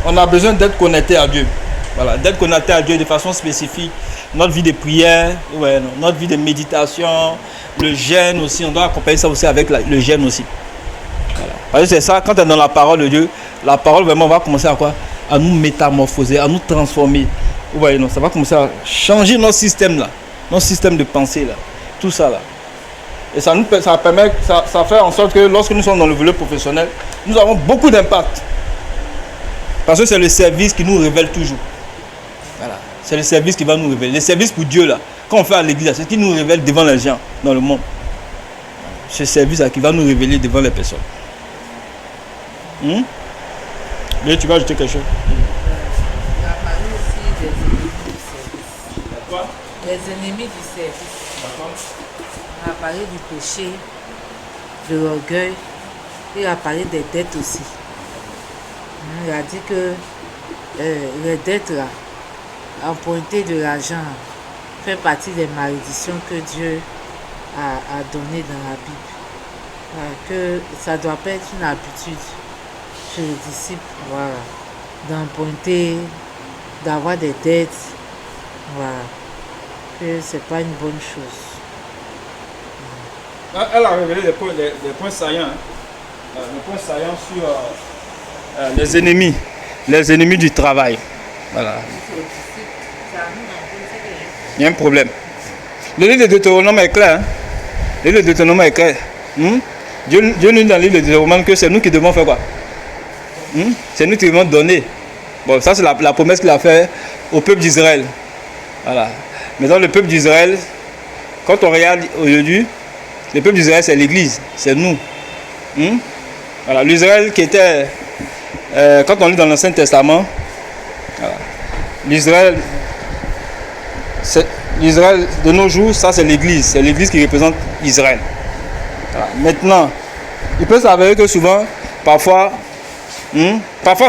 on a besoin d'être connecté à Dieu. Voilà, d'être connecté à Dieu de façon spécifique. Notre vie de prière, ouais, non, notre vie de méditation, le jeûne aussi, on doit accompagner ça aussi avec le jeûne aussi. Voilà. Parce que c'est ça, quand on est dans la parole de Dieu, la parole vraiment va commencer à quoi? À nous métamorphoser, à nous transformer. Vous voyez, non, ça va commencer à changer notre système là, notre système de pensée là, tout ça là. Et ça permet, ça fait en sorte que lorsque nous sommes dans le volet professionnel, nous avons beaucoup d'impact. Parce que c'est le service qui nous révèle toujours. Voilà. C'est le service qui va nous révéler. Le service pour Dieu là, quand on fait à l'église, c'est ce qui nous révèle devant les gens dans le monde. Ce service là qui va nous révéler devant les personnes. Mais tu vas ajouter quelque chose? On a parlé aussi des ennemis du service. Quoi? Les ennemis du service. On a parlé du péché, de l'orgueil. Il a parlé des dettes aussi. Il a dit que les dettes là, emprunter de l'argent, fait partie des malédictions que Dieu a données dans la Bible. Que ça ne doit pas être une habitude chez les disciples, voilà, d'emprunter, d'avoir des dettes, voilà, que c'est pas une bonne chose. Elle a révélé des points saillants, hein. Les points saillants sur les ennemis du travail. Voilà. Il y a un problème. Le livre de Deutéronome est clair. Hein? Le livre de Deutéronome est clair. Dieu nous dit dans le livre de Deutéronome que c'est nous qui devons faire quoi? C'est nous qui devons donner. Bon, ça c'est la promesse qu'il a faite au peuple d'Israël. Voilà. Mais dans le peuple d'Israël, quand on regarde aujourd'hui, le peuple d'Israël c'est l'église, c'est nous. Voilà. L'Israël qui était, quand on lit dans l'Ancien Testament, voilà. L'Israël de nos jours, ça c'est l'église qui représente Israël. Voilà. Maintenant, il peut s'avérer que souvent, parfois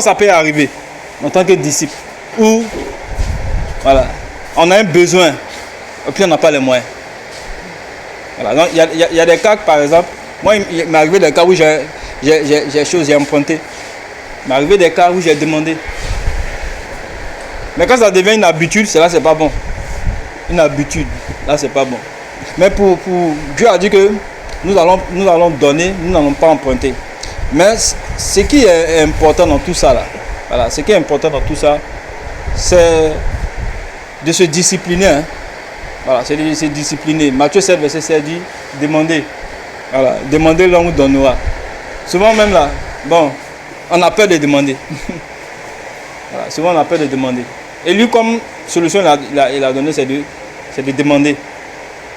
ça peut arriver en tant que disciple, où voilà, on a un besoin et puis on n'a pas les moyens. Voilà. Donc il y a des cas, par exemple, moi il m'est arrivé des cas où j'ai emprunté. Il m'est arrivé des cas où j'ai demandé. Mais quand ça devient une habitude, c'est là c'est pas bon. Une habitude, là c'est pas bon. Mais pour Dieu a dit que nous allons donner, nous n'allons pas emprunter. Mais ce qui est important dans tout ça là, voilà, ce qui est important dans tout ça, c'est de se discipliner. Hein. Voilà, c'est de se discipliner. Matthieu 7, verset 7 dit, demandez. Voilà, demandez, l'on vous donnera. Souvent même là, bon, on a peur de demander. Voilà, souvent on a peur de demander. Et lui, comme solution, il a donné, c'est de demander.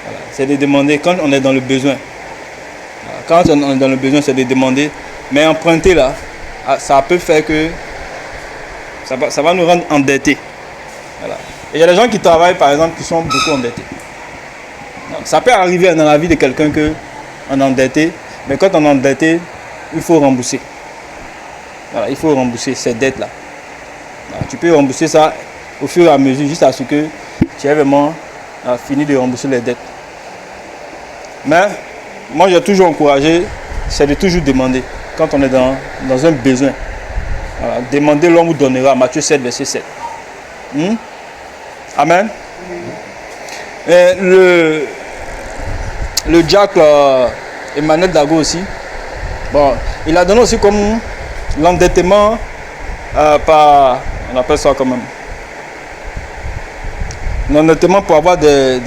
Voilà, c'est de demander quand on est dans le besoin. Voilà, quand on est dans le besoin, c'est de demander. Mais emprunter là, ça peut faire que ça va nous rendre endettés. Voilà. Et il y a des gens qui travaillent, par exemple, qui sont beaucoup endettés. Donc, ça peut arriver dans la vie de quelqu'un qu'on est endetté, mais quand on est endetté, il faut rembourser. Voilà, il faut rembourser ces dettes-là. Voilà, tu peux rembourser ça au fur et à mesure, juste à ce que tu aies vraiment fini de rembourser les dettes. Mais moi, j'ai toujours encouragé, c'est de toujours demander quand on est dans un besoin. Voilà, demandez, l'on vous donnera. Matthieu 7, verset 7. Amen. Et le diacre Emmanuel Dago aussi, bon, il a donné aussi comme l'endettement par, on appelle ça quand même, l'endettement pour avoir des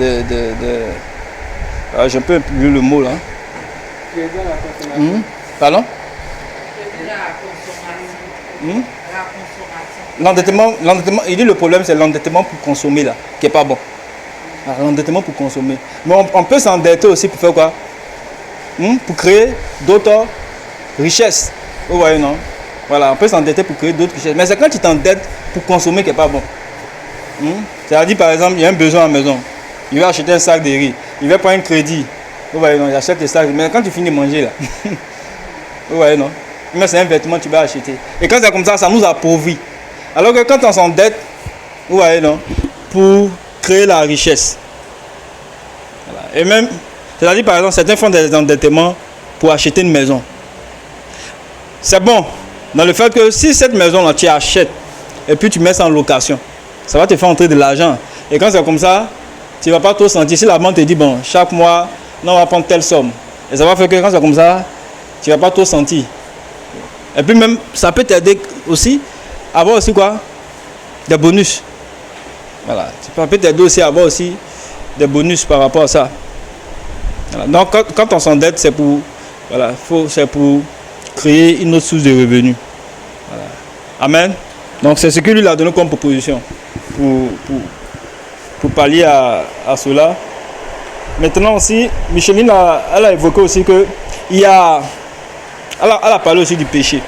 j'ai un peu lu le mot là. Pardon? L'endettement, il dit le problème c'est l'endettement pour consommer là, qui n'est pas bon. L'endettement pour consommer. Mais on peut s'endetter aussi pour faire quoi? Pour créer d'autres richesses. Vous voyez, non? Voilà, on peut s'endetter pour créer d'autres richesses. Mais c'est quand tu t'endettes pour consommer qui n'est pas bon. C'est-à-dire, par exemple, il y a un besoin à la maison. Il va acheter un sac de riz. Il va prendre un crédit. Vous voyez, non? Il achète le sac. Mais quand tu finis de manger là, vous voyez, non? Mais c'est un vêtement que tu vas acheter. Et quand c'est comme ça nous appauvrit. Alors que quand on s'endette, vous voyez, non? Pour créer la richesse. Voilà. Et même, c'est-à-dire, par exemple, certains font des endettements pour acheter une maison. C'est bon Dans le fait que si cette maison-là, tu achètes et puis tu mets ça en location, ça va te faire entrer de l'argent. Et quand c'est comme ça, tu ne vas pas trop sentir. Si la banque te dit, bon, chaque mois, non, on va prendre telle somme. Et ça va faire que quand c'est comme ça, tu ne vas pas trop sentir. Et puis même, ça peut t'aider aussi à avoir aussi quoi? Des bonus. Voilà. Ça peut t'aider aussi à avoir aussi des bonus par rapport à ça. Voilà. Donc quand on s'endette, c'est pour, voilà, c'est pour créer une autre source de revenus. Voilà. Amen. Donc c'est ce que lui a donné comme proposition pour pallier à cela. Maintenant aussi, Micheline elle a évoqué aussi que il y a, elle a parlé aussi du péché.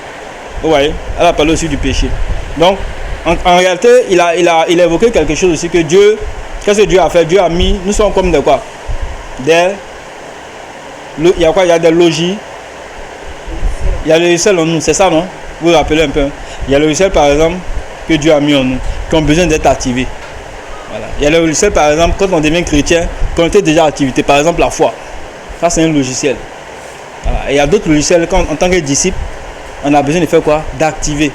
Vous voyez, elle a parlé aussi du péché. Donc en réalité, il a évoqué quelque chose aussi que Dieu, qu'est-ce que Dieu a fait? Dieu a mis, nous sommes comme des quoi? Il y a quoi? Il y a des logis. Il y a le logiciel en nous, c'est ça, non? Vous vous rappelez un peu? Il y a le logiciel par exemple que Dieu a mis en nous, qui ont besoin d'être activés. Voilà. Il y a le logiciel par exemple, quand on devient chrétien, quand on était déjà activité, par exemple la foi. Ça c'est un logiciel. Voilà. Et il y a d'autres logiciels, quand en tant que disciple, on a besoin de faire quoi? D'activer.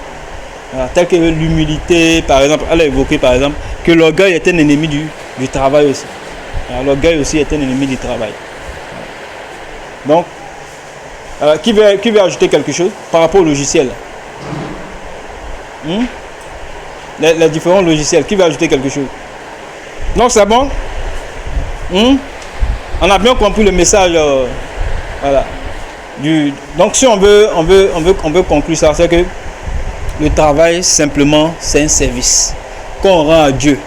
Voilà. Tel que l'humilité, par exemple, elle a évoqué par exemple que l'orgueil est un ennemi du travail aussi. L'orgueil aussi est un ennemi du travail. Donc, qui veut ajouter quelque chose par rapport au logiciel? Les différents logiciels, qui veut ajouter quelque chose? Donc c'est bon? On a bien compris le message. Voilà. Donc si on veut conclure ça, c'est que le travail simplement c'est un service qu'on rend à Dieu.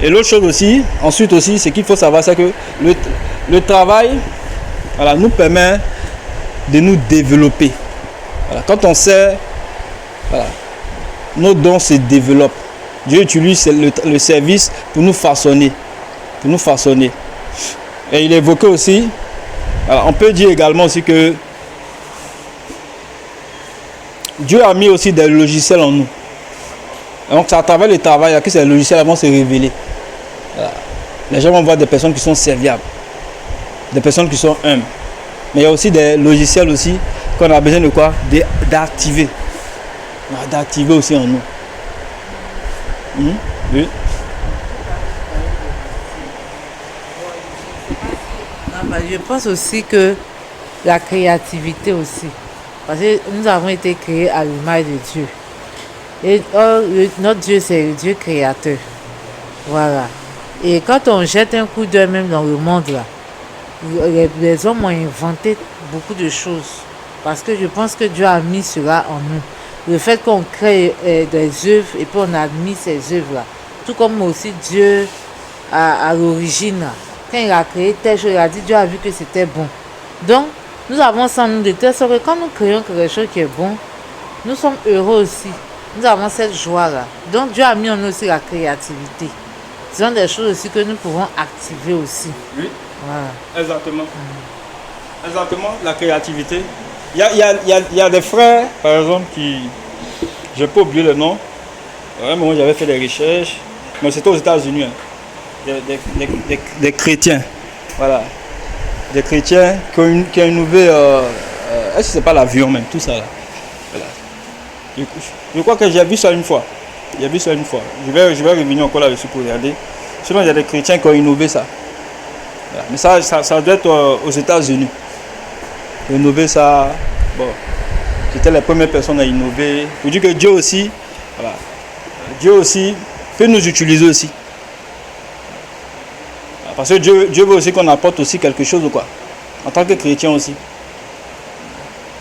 Et l'autre chose aussi, ensuite aussi, ce qu'il faut savoir, c'est que le travail, voilà, nous permet de nous développer. Voilà. Quand on sait, voilà, nos dons se développent. Dieu utilise le service pour nous façonner. Pour nous façonner. Et il évoquait aussi, voilà, on peut dire également aussi que Dieu a mis aussi des logiciels en nous. Donc c'est à travers le travail que ces logiciels vont se révéler. Voilà. Les gens vont voir des personnes qui sont serviables, des personnes qui sont humbles. Mais il y a aussi des logiciels aussi qu'on a besoin de quoi? D'activer. D'activer aussi en nous. Oui. Je pense aussi que la créativité aussi. Parce que nous avons été créés à l'image de Dieu. Et notre Dieu, c'est le Dieu créateur. Voilà. Et quand on jette un coup d'œil même dans le monde, là, les hommes ont inventé beaucoup de choses. Parce que je pense que Dieu a mis cela en nous. Le fait qu'on crée des œuvres et puis on admire ces œuvres-là. Tout comme aussi Dieu, à l'origine, quand il a créé telle chose, il a dit, Dieu a vu que c'était bon. Donc, nous avons ça en nous de telle sorte que quand nous créons quelque chose qui est bon, nous sommes heureux aussi. Nous avons cette joie-là. Donc, Dieu a mis en nous aussi la créativité. Ce sont des choses aussi que nous pouvons activer aussi. Oui, voilà. Exactement. Exactement, la créativité. Il y a des frères, par exemple, qui... Je n'ai pas oublié le nom. À un moment, j'avais fait des recherches. Mais c'était aux États-Unis. Hein. Des chrétiens. Voilà. Des chrétiens qui ont innové... est-ce que ce n'est pas l'avion même, tout ça là. Voilà. Je crois que j'ai vu ça une fois. J'ai vu ça une fois. Je vais revenir encore là-dessus pour regarder. Sinon, il y a des chrétiens qui ont innové ça. Voilà. Mais ça doit être aux États-Unis. Innover ça, bon, c'était les premières personnes à innover. Pour dire que Dieu aussi, voilà, Dieu aussi peut nous utiliser aussi. Parce que Dieu veut aussi qu'on apporte aussi quelque chose, quoi, en tant que chrétien aussi.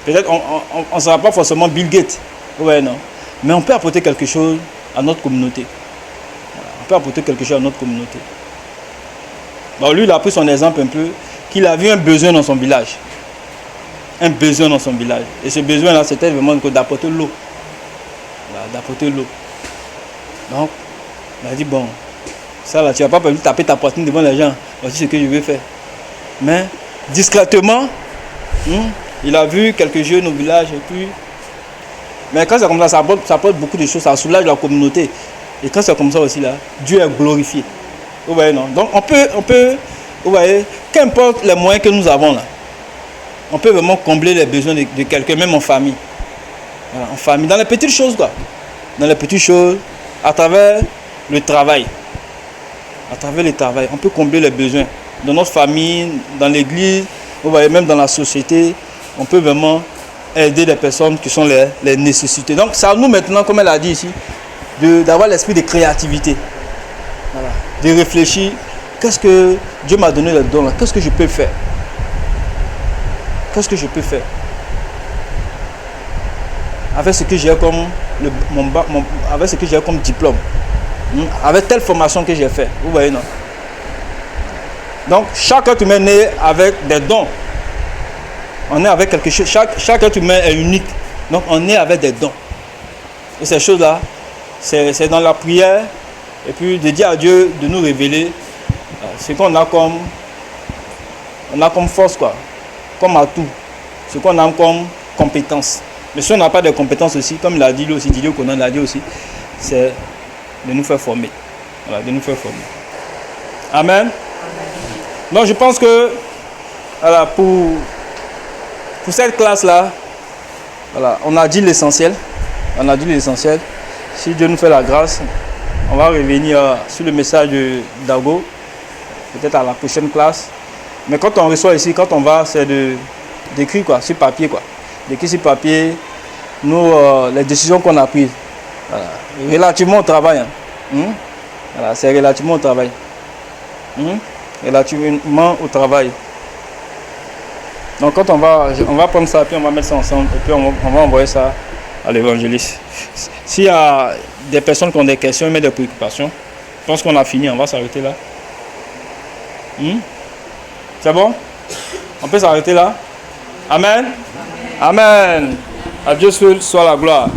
Peut-être on ne sera pas forcément Bill Gates, ouais, non, mais on peut apporter quelque chose à notre communauté. Voilà, on peut apporter quelque chose à notre communauté. Bon, lui, il a pris son exemple un peu, qu'il avait un besoin dans son village. Un besoin dans son village. Et ce besoin-là, c'était vraiment d'apporter l'eau. Voilà, d'apporter l'eau. Donc, il a dit, bon, ça là, tu ne vas pas taper ta poitrine devant les gens. Voici ce que je vais faire. Mais, discrètement, il a vu quelques jeunes au village et puis... Mais quand c'est comme ça apporte beaucoup de choses, ça soulage la communauté. Et quand c'est comme ça aussi, là, Dieu est glorifié. Vous voyez, non? Donc, on peut, vous voyez, qu'importe les moyens que nous avons là, on peut vraiment combler les besoins de quelqu'un, même en famille. Voilà, en famille, dans les petites choses quoi. Dans les petites choses, à travers le travail. À travers le travail, on peut combler les besoins. Dans notre famille, dans l'église, vous voyez, même dans la société, on peut vraiment aider les personnes qui sont les nécessités. Donc, c'est à nous maintenant, comme elle a dit ici, d'avoir l'esprit de créativité. Voilà. De réfléchir, qu'est-ce que Dieu m'a donné le don là? Qu'est-ce que je peux faire? Qu'est-ce que je peux faire? Avec ce que j'ai comme, avec ce que j'ai comme diplôme. Avec telle formation que j'ai fait. Vous voyez, non? Donc, chaque être humain est né avec des dons. On est avec quelque chose. Chaque être humain est unique. Donc, on est avec des dons. Et ces choses-là, c'est dans la prière. Et puis, de dire à Dieu de nous révéler ce qu'on a comme, force, quoi. Comme atout. Ce qu'on a comme compétence. Mais si on n'a pas de compétences aussi, comme l'a dit aussi, Didier Conan l'a dit aussi, c'est de nous faire former. Voilà, de nous faire former. Amen. Donc je pense que voilà, pour cette classe-là, voilà, on a dit l'essentiel. On a dit l'essentiel. Si Dieu nous fait la grâce, on va revenir sur le message de Dago, peut-être à la prochaine classe. Mais quand on reçoit ici, quand on va, c'est d'écrire quoi, sur papier quoi. D'écrire sur papier les décisions qu'on a prises. Voilà. Relativement au travail. Hein. Voilà, c'est relativement au travail. Relativement au travail. Donc quand on va prendre ça, puis on va mettre ça ensemble, et puis on va envoyer ça à l'évangéliste. S'il y a des personnes qui ont des questions, mais des préoccupations, je pense qu'on a fini, on va s'arrêter là. C'est bon? On peut s'arrêter là? Amen? Amen. À Dieu soit la gloire.